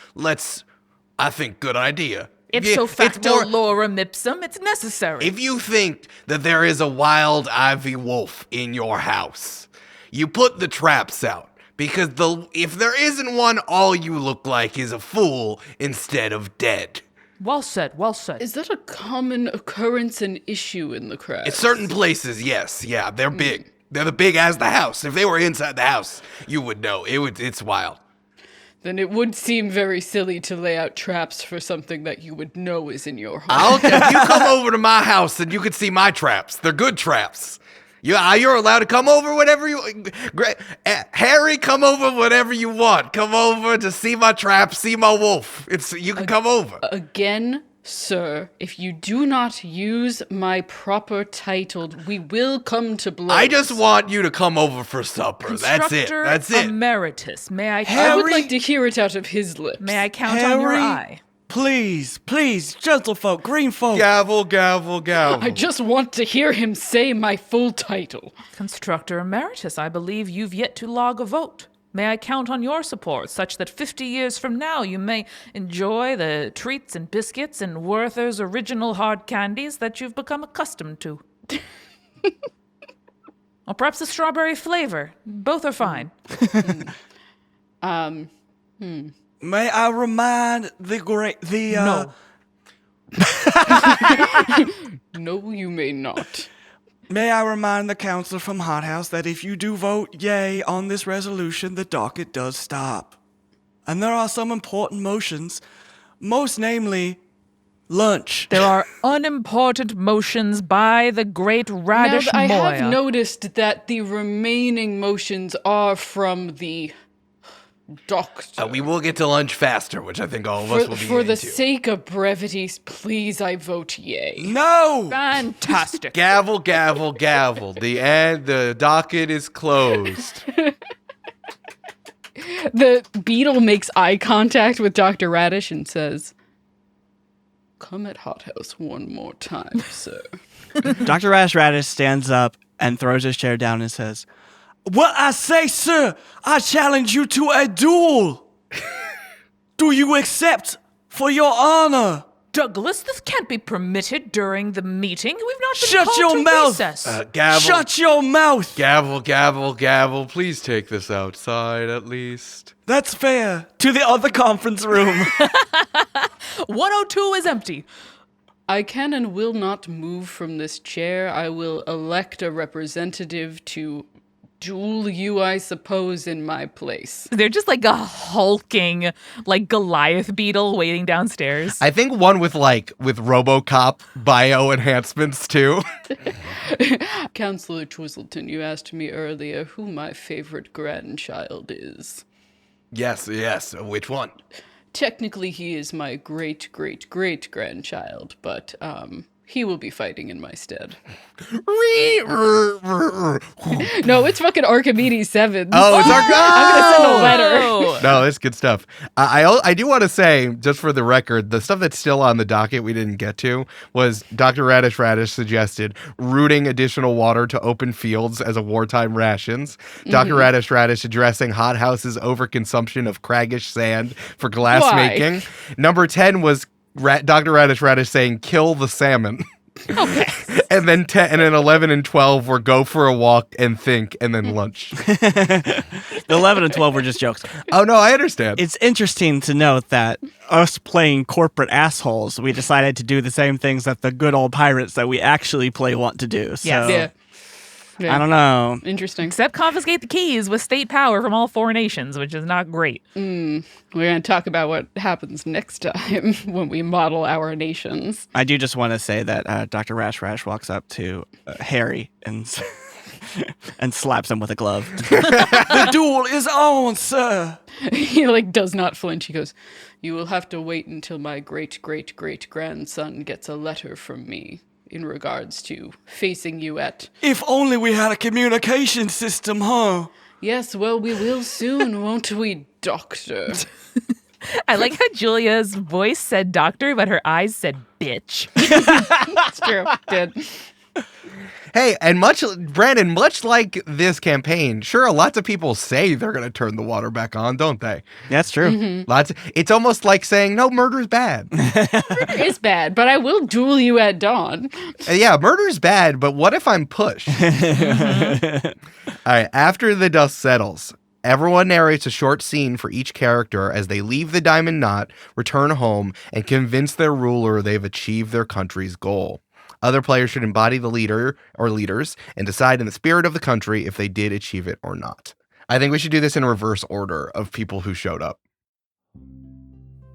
I think, good idea. Ipso facto more- lorem ipsum, it's necessary. If you think that there is a wild ivy wolf in your house, you put the traps out. Because if there isn't one, all you look like is a fool instead of dead. Well said, well said. Is that a common occurrence and issue in the crowd? In certain places, yes. Yeah, they're big. They're big as the house. If they were inside the house, you would know. It's wild. Then it would seem very silly to lay out traps for something that you would know is in your home. If you come over to my house, then you can see my traps. They're good traps. You're allowed to come over whenever Harry, come over whenever you want. Come over to see my traps, see my wolf. You can come over. Again, sir, if you do not use my proper title, we will come to blows. I just want you to come over for supper. That's it. Constructor That's it. Emeritus, may I I would Harry- like to hear it out of his lips. May I count on your Harry? eye? Please, gentlefolk, green folk. Gavel, gavel, gavel. I just want to hear him say my full title. Constructor Emeritus, I believe you've yet to log a vote. May I count on your support, such that 50 years from now you may enjoy the treats and biscuits and Werther's original hard candies that you've become accustomed to? Or perhaps a strawberry flavor. Both are fine. May I remind No. No, you may not. May I remind the council from Hothouse that if you do vote yay on this resolution, the docket does stop. And there are some important motions, most namely, lunch. There are unimportant motions by the great Radish Now, I Moya. have noticed that the remaining motions are from the doctor. We will get to lunch faster, which I think all of us will be For the into. sake of brevity, please, I vote yay. No! Fantastic. Gavel, gavel, gavel. The docket is closed. The beetle makes eye contact with Dr. Radish and says, "Come at Hothouse one more time, sir." Dr. Radish stands up and throws his chair down and says, What I say, sir, I challenge you to a duel. Do you accept for your honor? Douglas, this can't be permitted during the meeting. We've not been Shut called your to mouth. recess. Gavel. Shut your mouth. Gavel, gavel, gavel. Please take this outside at least. That's fair. To the other conference room. 102 is empty. I can and will not move from this chair. I will elect a representative to duel you, I suppose, in my place. They're just like a hulking, like Goliath beetle waiting downstairs. I think one with RoboCop bio enhancements too. Counselor Twizzleton, you asked me earlier who my favorite grandchild is. Yes. Which one? Technically, he is my great-great-great-grandchild, but, he will be fighting in my stead. No, it's fucking Archimedes 7. Oh, it's I'm gonna send a letter. No, that's good stuff. I do want to say, just for the record, the stuff that's still on the docket we didn't get to was Dr. Radish suggested routing additional water to open fields as a wartime rations. Dr. Radish addressing hothouses overconsumption of craggish sand for glass Why? making. Number 10 was Dr. Radish saying kill the salmon. Okay. And then 11 and 12 were go for a walk and think, and then lunch. The 11 and 12 were just jokes. Oh, no, I understand. It's interesting to note that us playing corporate assholes, we decided to do the same things that the good old pirates that we actually play want to do. So, Yes. Yeah. I don't know. Interesting. Except confiscate the keys with state power from all 4 nations, which is not great. We're going to talk about what happens next time when we model our nations. I do just want to say that Dr. Rash walks up to Harry and and slaps him with a glove. The duel is on, sir. He like does not flinch. He goes, "You will have to wait until my great-great-great-grandson gets a letter from me in regards to facing you at..." If only we had a communication system, huh? Yes, well, we will soon, won't we, doctor? I like how Julia's voice said doctor, but her eyes said bitch. It's true. Did. Hey, and Brandon, much like this campaign, sure, lots of people say they're going to turn the water back on, don't they? That's true. It's almost like saying, no, murder's bad. Murder is bad, but I will duel you at dawn. Yeah, murder's bad, but what if I'm pushed? All right, after the dust settles, everyone narrates a short scene for each character as they leave the Diamond Knot, return home, and convince their ruler they've achieved their country's goal. Other players should embody the leader or leaders and decide in the spirit of the country if they did achieve it or not. I think we should do this in reverse order of people who showed up.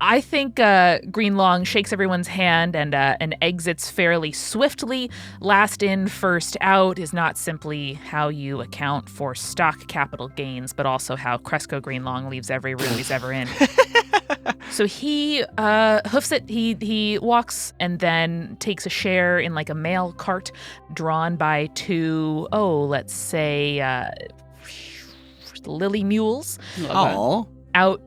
I think Greenlong shakes everyone's hand and exits fairly swiftly. Last in, first out is not simply how you account for stock capital gains, but also how Cresco Greenlong leaves every room he's ever in. So he hoofs it. He walks and then takes a share in like a mail cart drawn by 2, let's say, lily mules. Oh. Out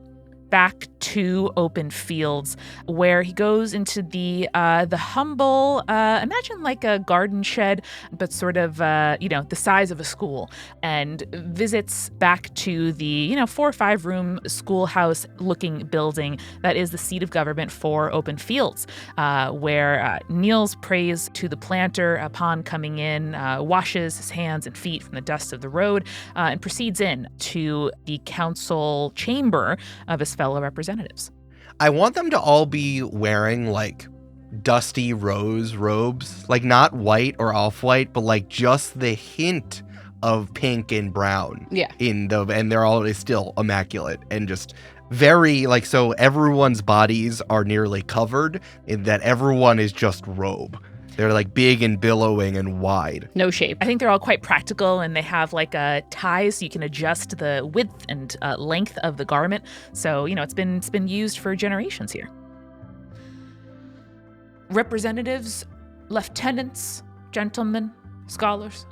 back to open fields where he goes into the humble, imagine like a garden shed, but sort of, the size of a school, and visits back to the, 4 or 5 room schoolhouse looking building that is the seat of government for open fields, where kneels praise to the planter upon coming in, washes his hands and feet from the dust of the road, and proceeds in to the council chamber of his fellow representatives. I want them to all be wearing like dusty rose robes, like not white or off-white, but like just the hint of pink and brown. Yeah. And they're all still immaculate and just very like, so everyone's bodies are nearly covered in that everyone is just robe. They're like big and billowing and wide. No shape. I think they're all quite practical, and they have like ties so you can adjust the width and length of the garment. So, it's been used for generations here. Representatives, lieutenants, gentlemen, scholars,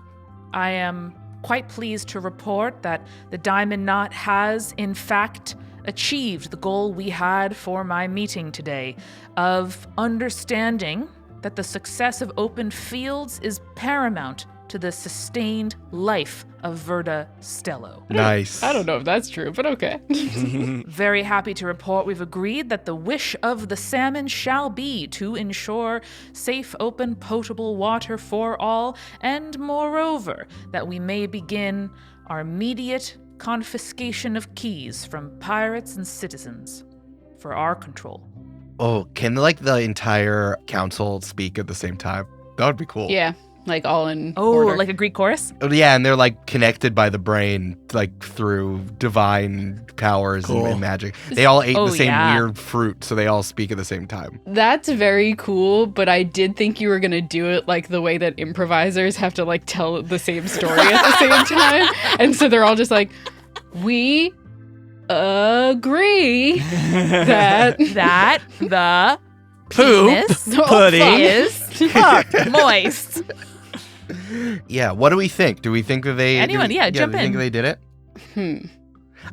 I am quite pleased to report that the Diamond Knot has, in fact, achieved the goal we had for my meeting today of understanding that the success of open fields is paramount to the sustained life of Verda Stello. Nice. I don't know if that's true, but okay. Very happy to report we've agreed that the wish of the salmon shall be to ensure safe, open, potable water for all, and moreover, that we may begin our immediate confiscation of keys from pirates and citizens for our control. Oh, can like the entire council speak at the same time? That would be cool. Yeah, like all in Oh, order. like a Greek chorus? Oh, yeah, and they're like connected by the brain, like through divine powers and magic. They all ate the same weird fruit, so they all speak at the same time. That's very cool, but I did think you were going to do it like the way that improvisers have to like tell the same story at the same time. And so they're all just like, we agree that That the Poop penis Oh, pudding fuck. is Fuck, moist. Yeah, what do we think? Do we think that they... Anyone, do we, yeah, do jump we think in. they did it?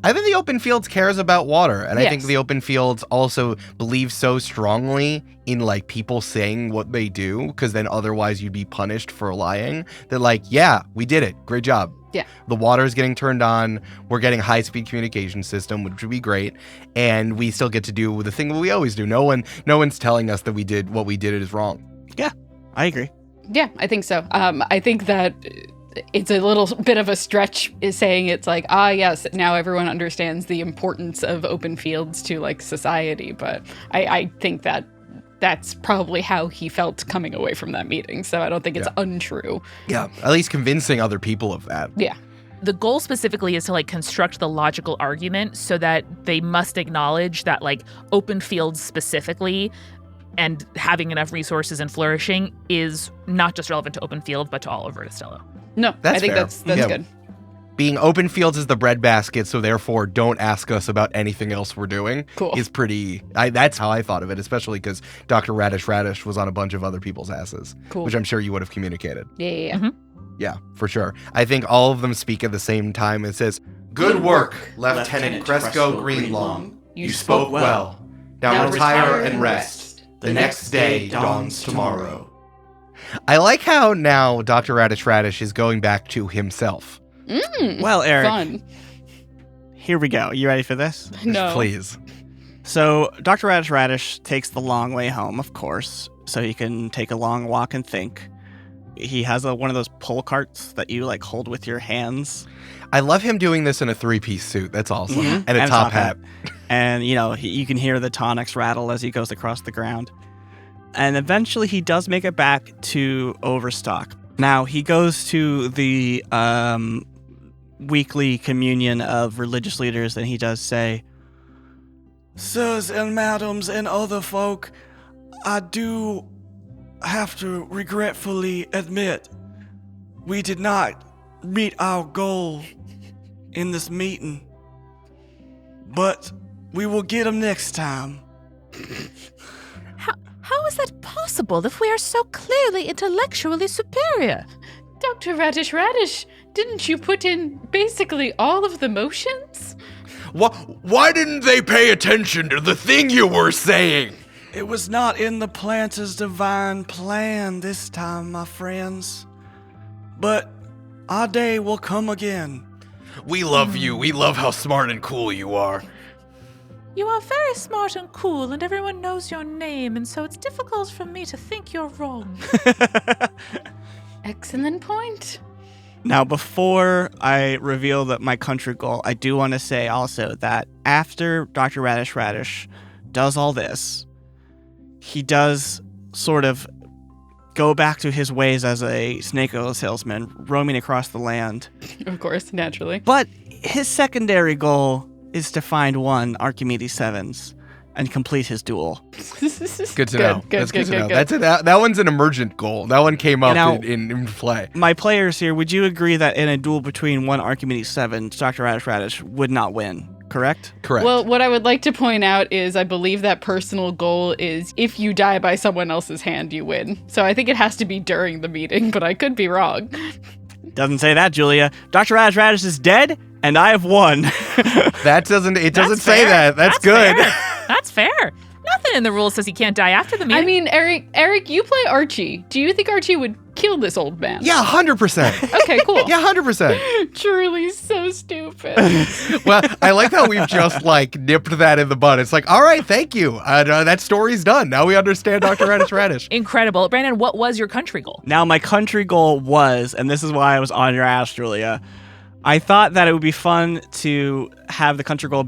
I think the Open Fields cares about water, and I think Yes. the Open Fields also believe so strongly in, like, people saying what they do, because then otherwise you'd be punished for lying, that, like, yeah, we did it. Great job. Yeah. The water is getting turned on. We're getting a high-speed communication system, which would be great, and we still get to do the thing that we always do. No one's telling us that we did what we did is wrong. Yeah, I agree. Yeah, I think so. I think that it's a little bit of a stretch is saying it's like, yes, now everyone understands the importance of open fields to like society. But I think that that's probably how he felt coming away from that meeting. So I don't think it's untrue. Yeah, at least convincing other people of that. Yeah. The goal specifically is to like construct the logical argument so that they must acknowledge that like open fields specifically and having enough resources and flourishing is not just relevant to open field, but to all of Vertistello. No, That's I think fair. that's Yeah. good. Being open fields is the breadbasket, so therefore don't ask us about anything else we're doing. Cool. Is pretty. That's how I thought of it, especially because Dr. Radish was on a bunch of other people's asses, Cool. which I'm sure you would have communicated. Yeah. Yeah, for sure. I think all of them speak at the same time. It says, "Good work, Lieutenant Cresco Greenlong. You spoke well. Now retire and rest. The next day dawns tomorrow." I like how now Dr. Radish is going back to himself. Well, Eric, Fun. here we go. You ready for this? No. Please. So Dr. Radish takes the long way home, of course, so he can take a long walk and think. He has one of those pull carts that you like hold with your hands. I love him doing this in a 3-piece suit. That's awesome. Mhm. And a top hat. And, you can hear the tonics rattle as he goes across the ground. And eventually he does make it back to Overstock. Now, he goes to the weekly communion of religious leaders, and he does say, Sirs and madams and other folk, I do have to regretfully admit we did not meet our goal in this meeting. But we will get them next time. How is that possible if we are so clearly intellectually superior? Dr. Radish, didn't you put in basically all of the motions? Why didn't they pay attention to the thing you were saying? It was not in the planter's divine plan this time, my friends. But our day will come again. We love you. We love how smart and cool you are. You are very smart and cool, and everyone knows your name, and so it's difficult for me to think you're wrong. Excellent point. Now, before I reveal my country goal, I do want to say also that after Dr. Radish does all this, he does sort of go back to his ways as a snake oil salesman, roaming across the land. Of course, naturally. But his secondary goal is to find one Archimedes Sevens and complete his duel. Good to know. That's good to know. Good. That one's an emergent goal. That one came up Now- in play. My players here, would you agree that in a duel between one Archimedes Sevens, Dr. Radish would not win, correct? Correct. Well, what I would like to point out is I believe that personal goal is if you die by someone else's hand, you win. So I think it has to be during the meeting, but I could be wrong. Doesn't say that, Julia. Dr. Radish is dead, and I have won. That doesn't That's say fair. that. That's good. Fair. That's fair. Nothing in the rules says he can't die after the meeting. I mean, Eric, you play Archie. Do you think Archie would kill this old man? Yeah, 100%. Okay, cool. Yeah, 100%. Truly so stupid. Well, I like how we've just like nipped that in the bud. It's like, all right, thank you. That story's done. Now we understand Dr. Radish. Incredible. Brandon, what was your country goal? Now, my country goal was, and this is why I was on your ass, Julia, I thought that it would be fun to have the country goal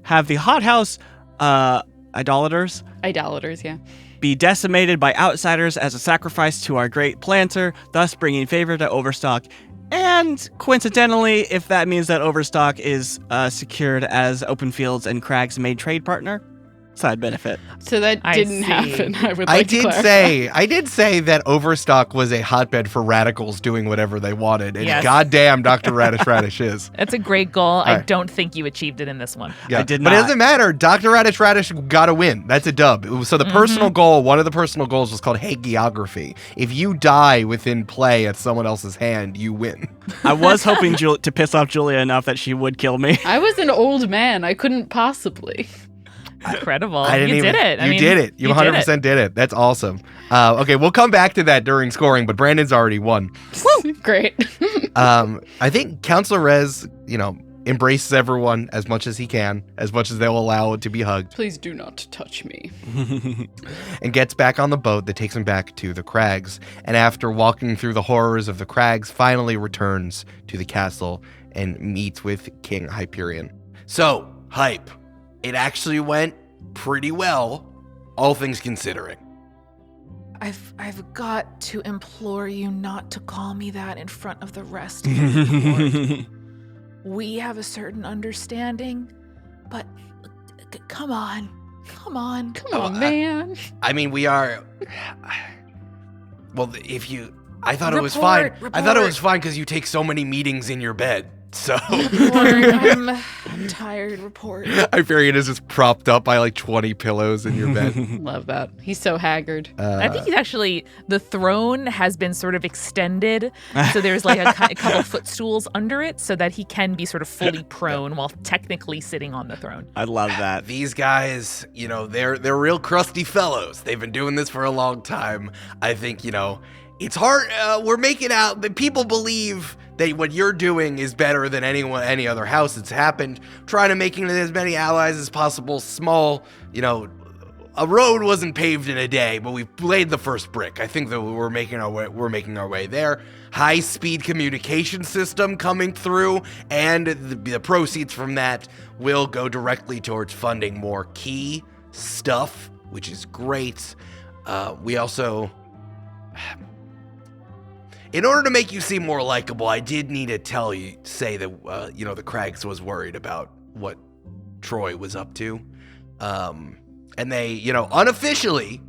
have the hothouse idolaters Idolaters, yeah. be decimated by outsiders as a sacrifice to our great planter, thus bringing favor to Overstock. And coincidentally, if that means that Overstock is secured as Open Fields and Crag's main trade partner, side benefit. So that I didn't see. happen. I did say that Overstock was a hotbed for radicals doing whatever they wanted, and Yes. goddamn, Dr. Radish is. That's a great goal. I right. don't think you achieved it in this one. Yeah. I did But it not. doesn't matter. Dr. Radish got to win. That's a dub. So the personal goal, one of the personal goals was called hagiography. If you die within play at someone else's hand, you win. I was hoping to piss off Julia enough that she would kill me. I was an old man. I couldn't possibly. Incredible. I didn't You did it. I You mean, did it. You 100% did it. That's awesome. Okay, we'll come back to that during scoring, but Brandon's already won. Great. I think Counselor Rez, embraces everyone as much as he can, as much as they'll allow it to be hugged, Please do not touch me. and gets back on the boat that takes him back to the crags. And after walking through the horrors of the crags, finally returns to the castle and meets with King Hyperion. So, Hype, it actually went pretty well, all things considering. I've got to implore you not to call me that in front of the rest of the board. We have a certain understanding, but come on. Come on, man. I mean, we are. Well, I thought it was fine. I thought it was fine because you take so many meetings in your bed. So I'm tired. Report. Hyperion is just propped up by like 20 pillows in your bed. Love that. He's so haggard. I think he's actually, the throne has been sort of extended. So there's like a couple footstools under it so that he can be sort of fully prone while technically sitting on the throne. I love that. these guys, they're real crusty fellows. They've been doing this for a long time. I think, it's hard. We're making out that people believe that what you're doing is better than any other house that's happened. Trying to making as many allies as possible. Small, a road wasn't paved in a day, but we've laid the first brick. I think that we're making our way there. High-speed communication system coming through, and the proceeds from that will go directly towards funding more key stuff, which is great. We also, in order to make you seem more likable, I did need to say that the Crags was worried about what Troy was up to. And they, unofficially,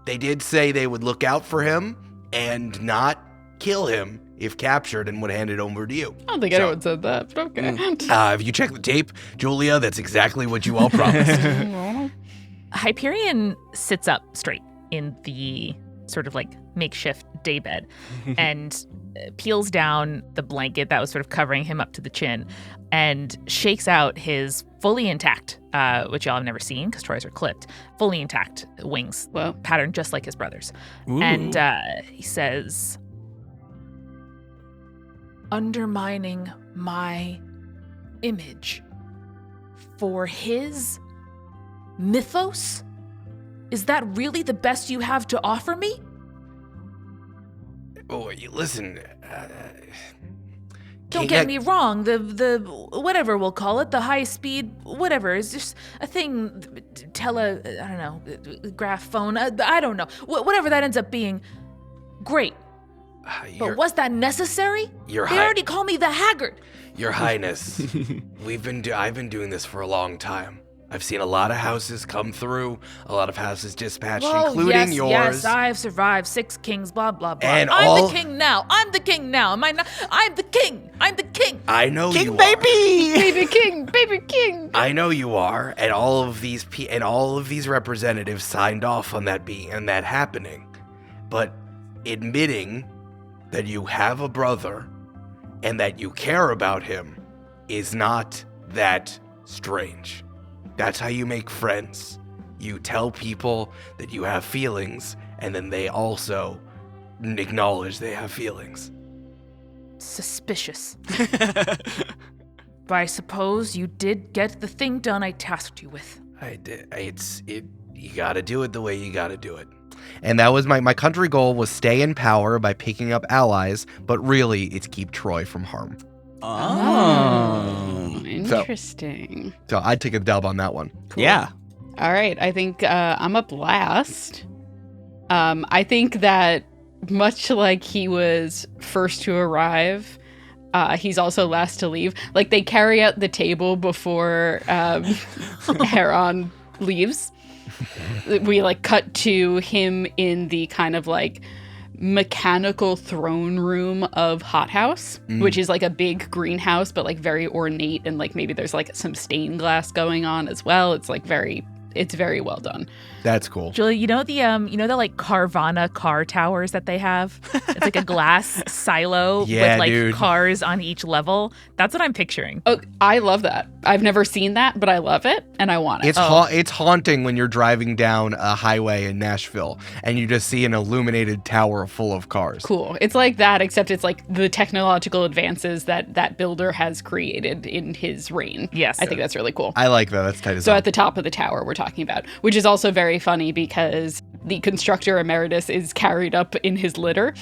they did say they would look out for him and not kill him if captured and would hand it over to you. I don't think anyone said that, but okay. If you check the tape, Julia, that's exactly what you all promised. Hyperion sits up straight in the sort of like makeshift daybed and peels down the blanket that was sort of covering him up to the chin and shakes out his fully intact, which y'all have never seen because Troy's are clipped, fully intact wings, Well, patterned just like his brother's. Ooh. And he says, undermining my image for his mythos? Is that really the best you have to offer me? Oh, listen. Don't get me wrong, the whatever we'll call it, the high speed whatever is just a thing, graph phone, I don't know, whatever that ends up being, great. But was that necessary? They already call me the Haggard. Your Highness, I've been doing this for a long time. I've seen a lot of houses come through, a lot of houses dispatched, including yours. Yes, I've survived 6 kings, blah, blah, blah. And I'm the king now. I'm the king now. Am I not? I'm the king. I'm the king. I know King you are. baby king. I know you are, and all of these representatives signed off on that happening. But admitting that you have a brother and that you care about him is not that strange. That's how you make friends. You tell people that you have feelings, and then they also acknowledge they have feelings. Suspicious. But I suppose you did get the thing done I tasked you with. I did. You gotta do it the way you gotta do it. And that was my country goal was stay in power by picking up allies, but really it's keep Troy from harm. Oh. Interesting. So I'd take a dub on that one. Yeah. All right, I think I'm up last. I think that much like he was first to arrive, he's also last to leave. Like they carry out the table before Heron leaves. We like cut to him in the kind of like mechanical throne room of Hothouse, which is like a big greenhouse, but like very ornate, and like maybe there's like some stained glass going on as well. It's like it's very well done. That's cool. Julie, you know the like Carvana car towers that they have? It's like a glass silo Yeah, with like dude. cars on each level. That's what I'm picturing. Oh, I love that. I've never seen that, but I love it and I want it. It's haunting when you're driving down a highway in Nashville and you just see an illuminated tower full of cars. Cool. It's like that, except it's like the technological advances that builder has created in his reign. Yes. I think that's really cool. I like that. That's tight as So hell. at the top of the tower we're talking about, which is also very funny because the constructor emeritus is carried up in his litter,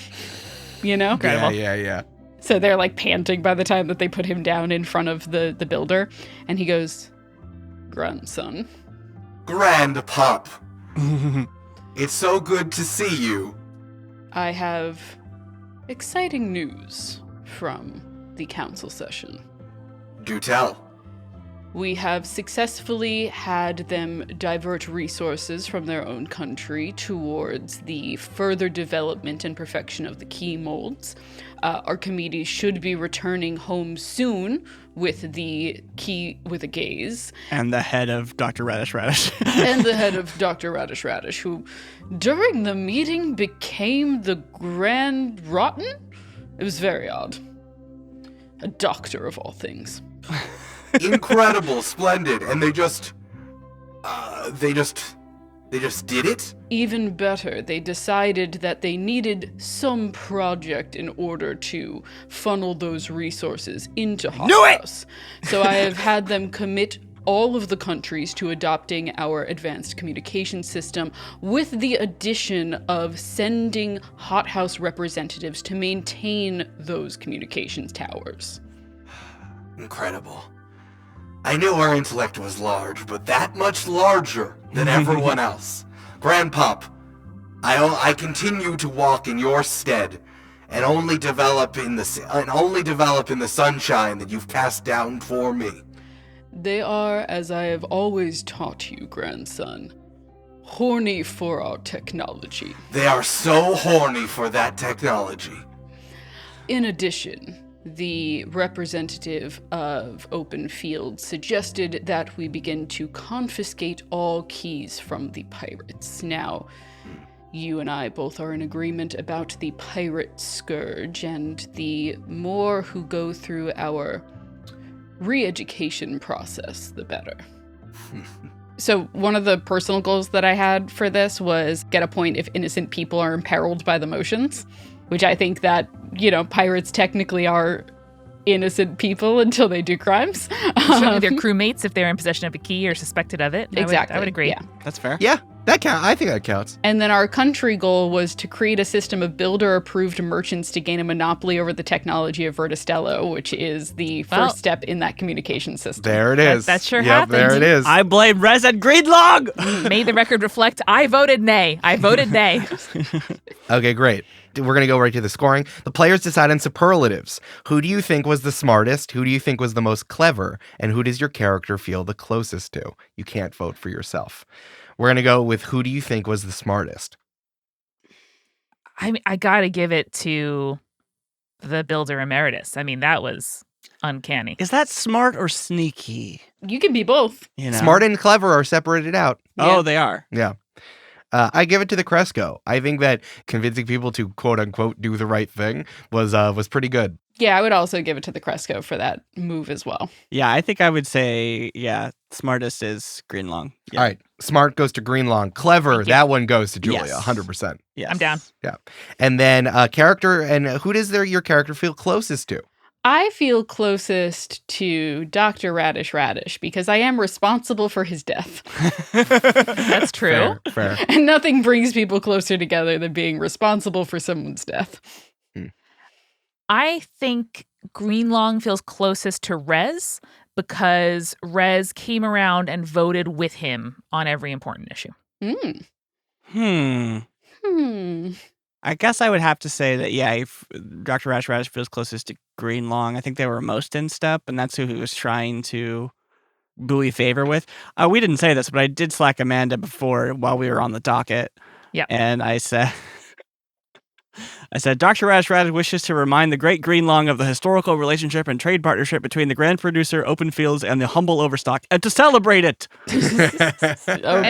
you know? Yeah. So they're like panting by the time that they put him down in front of the builder. And he goes, "Grandson." Grand Pup. It's so good to see you. I have exciting news from the council session. Do tell. We have successfully had them divert resources from their own country towards the further development and perfection of the key molds. Our committee should be returning home soon with the key with a gaze. And the head of Dr. Radish Radish. And the head of Dr. Radish Radish, who during the meeting became the Grand Rotten? It was very odd. A doctor of all things. Incredible, splendid, and they just did it? Even better, they decided that they needed some project in order to funnel those resources into Hothouse. So I have had them commit all of the countries to adopting our advanced communication system, with the addition of sending Hothouse representatives to maintain those communications towers. Incredible. I knew our intellect was large, but that much larger than everyone else. Grandpop, I continue to walk in your stead, and only develop in the sunshine that you've cast down for me. They are, as I have always taught you, grandson, horny for our technology. They are so horny for that technology. In addition, the representative of Open Field suggested that we begin to confiscate all keys from the pirates. Now, you and I both are in agreement about the pirate scourge, and the more who go through our re-education process, the better. So one of the personal goals that I had for this was get a point if innocent people are imperiled by the motions, which I think that, pirates technically are innocent people until they do crimes. Certainly their crewmates, if they're in possession of a key or suspected of it. Exactly. I would agree. Yeah. That's fair. Yeah, that counts. I think that counts. And then our country goal was to create a system of builder-approved merchants to gain a monopoly over the technology of Vertistello, which is the first step in that communication system. There it is. That sure Yep, happens. there it is. I blame Rez and Greenlong! May the record reflect, I voted nay. I voted nay. Okay, great. We're going to go right to the scoring. The players decide on superlatives. Who do you think was the smartest? Who do you think was the most clever? And who does your character feel the closest to? You can't vote for yourself. We're going to go with who do you think was the smartest? I got to give it to the builder emeritus. I mean, that was uncanny. Is that smart or sneaky? You can be both. Smart and clever are separated out. Oh, they are. Yeah. I give it to the Cresco. I think that convincing people to quote unquote do the right thing was pretty good. Yeah, I would also give it to the Cresco for that move as well. Yeah, I think I would say, smartest is Greenlong. Yeah. All right. Smart goes to Greenlong. Clever, that one goes to Julia, Yes. 100%. Yes. I'm down. Yeah. And then character, and who does your character feel closest to? I feel closest to Dr. Radish Radish because I am responsible for his death. That's true. Fair. And nothing brings people closer together than being responsible for someone's death. I think Greenlong feels closest to Rez because Rez came around and voted with him on every important issue. I guess I would have to say that, if Dr. Rash Radish feels closest to Greenlong, I think they were most in step, and that's who he was trying to buoy favor with. We didn't say this, but I did slack Amanda before while we were on the docket. Yeah. And I said, Dr. Radish wishes to remind the great Green Long of the historical relationship and trade partnership between the grand producer, Open Fields, and the humble Overstock, and to celebrate it. And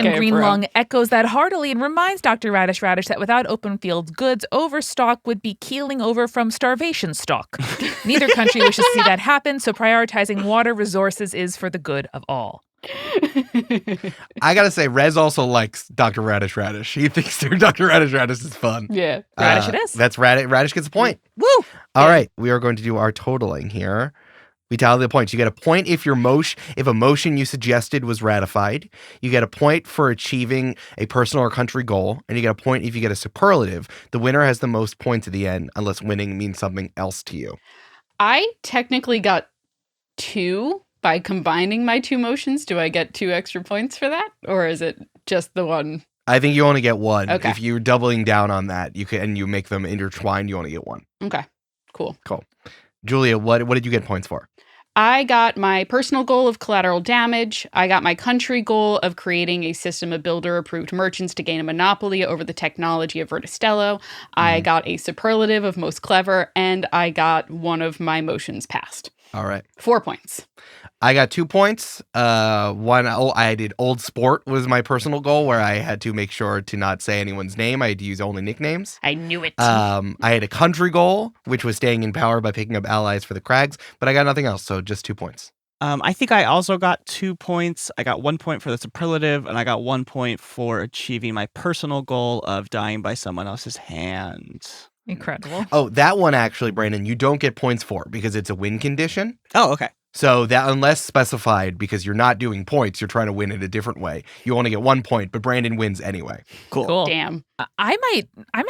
Greenlong echoes that heartily and reminds Dr. Radish that without Open Fields goods, Overstock would be keeling over from starvation stock. Neither country wishes to see that happen, so prioritizing water resources is for the good of all. I gotta say, Rez also likes Dr. Radish. He thinks Dr. Radish is fun. Yeah. Radish it is. That's Radish gets a point. Woo! All right, we are going to do our totaling here. We tally the points. You get a point if a motion you suggested was ratified. You get a point for achieving a personal or country goal, and you get a point if you get a superlative. The winner has the most points at the end, unless winning means something else to you. I technically got 2 by combining my 2 motions. Do I get 2 extra points for that, or is it just the one? I think you only get 1. Okay. If you're doubling down on that, and you make them intertwined, you only get 1. Okay, cool. Julia, what did you get points for? I got my personal goal of collateral damage. I got my country goal of creating a system of builder-approved merchants to gain a monopoly over the technology of Vertistello. I got a superlative of most clever, and I got one of my motions passed. All right. 4 points. I got 2 points. I did old sport was my personal goal, where I had to make sure to not say anyone's name. I had to use only nicknames. I knew it. I had a country goal, which was staying in power by picking up allies for the Crags, but I got nothing else, so just 2 points. I think I also got 2 points. I got 1 point for the superlative, and I got 1 point for achieving my personal goal of dying by someone else's hand. Incredible. Oh, that one actually, Brandon, you don't get points for because it's a win condition. Oh, okay. So that, unless specified, because you're not doing points, you're trying to win it a different way. You only get 1 point, but Brandon wins anyway. Cool. Damn. I might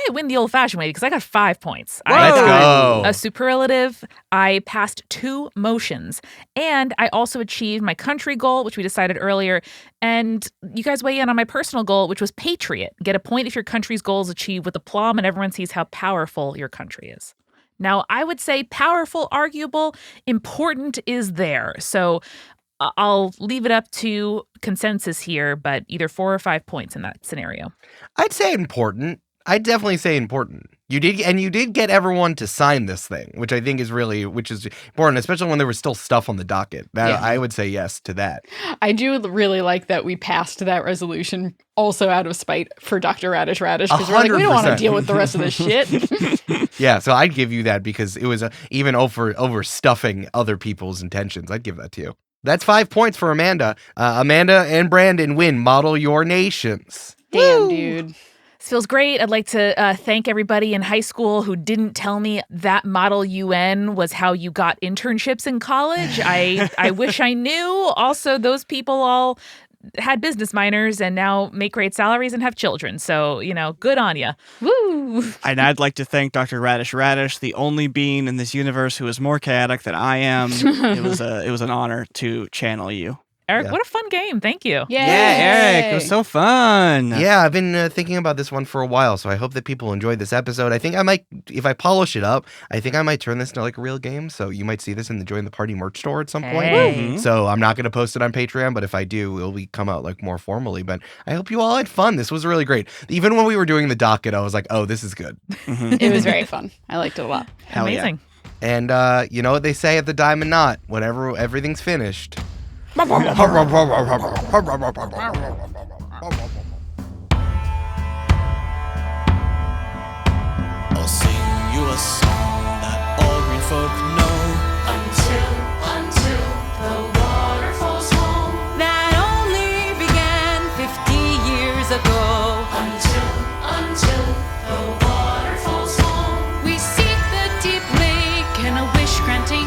win the old-fashioned way because I got 5 points. Let's I got go. a superlative. I passed 2 motions, and I also achieved my country goal, which we decided earlier. And you guys weigh in on my personal goal, which was patriot. Get a point if your country's goal is achieved with aplomb, and everyone sees how powerful your country is. Now, I would say powerful, arguable, important is there. So I'll leave it up to consensus here, but either 4 or 5 points in that scenario. I'd say important. I'd definitely say important. You did get everyone to sign this thing, which I think is important, especially when there was still stuff on the docket. I would say yes to that. I do really like that we passed that resolution also out of spite for Dr. Radish because we're like, we don't want to 100%. deal with the rest of this shit. Yeah, so I'd give you that because it was even overstuffing other people's intentions. I'd give that to you. That's 5 points for Amanda. Amanda and Brandon win Model Your Nations. Damn, dude. This feels great. I'd like to thank everybody in high school who didn't tell me that Model UN was how you got internships in college. I wish I knew. Also, those people all had business minors and now make great salaries and have children. So, good on you. Woo! And I'd like to thank Dr. Radish, the only being in this universe who is more chaotic than I am. It was an honor to channel you. Eric, Yeah. what a fun game. Thank you. Yay! Yeah, Eric, it was so fun. Yeah, I've been thinking about this one for a while, so I hope that people enjoyed this episode. I think I might, if I polish it up, I think I might turn this into like a real game. So you might see this in the Join the Party merch store at some point. Hey. So I'm not going to post it on Patreon, but if I do, it'll come out like more formally. But I hope you all had fun. This was really great. Even when we were doing the docket, I was like, oh, this is good. It was very fun. I liked it a lot. Hell yeah. Amazing. And you know what they say at the Diamond Knot? Whenever everything's finished. I'll sing you a song that all green folk know. until the water falls home. That only began 50 years ago. Until the water falls home. We seek the deep lake and a wish granting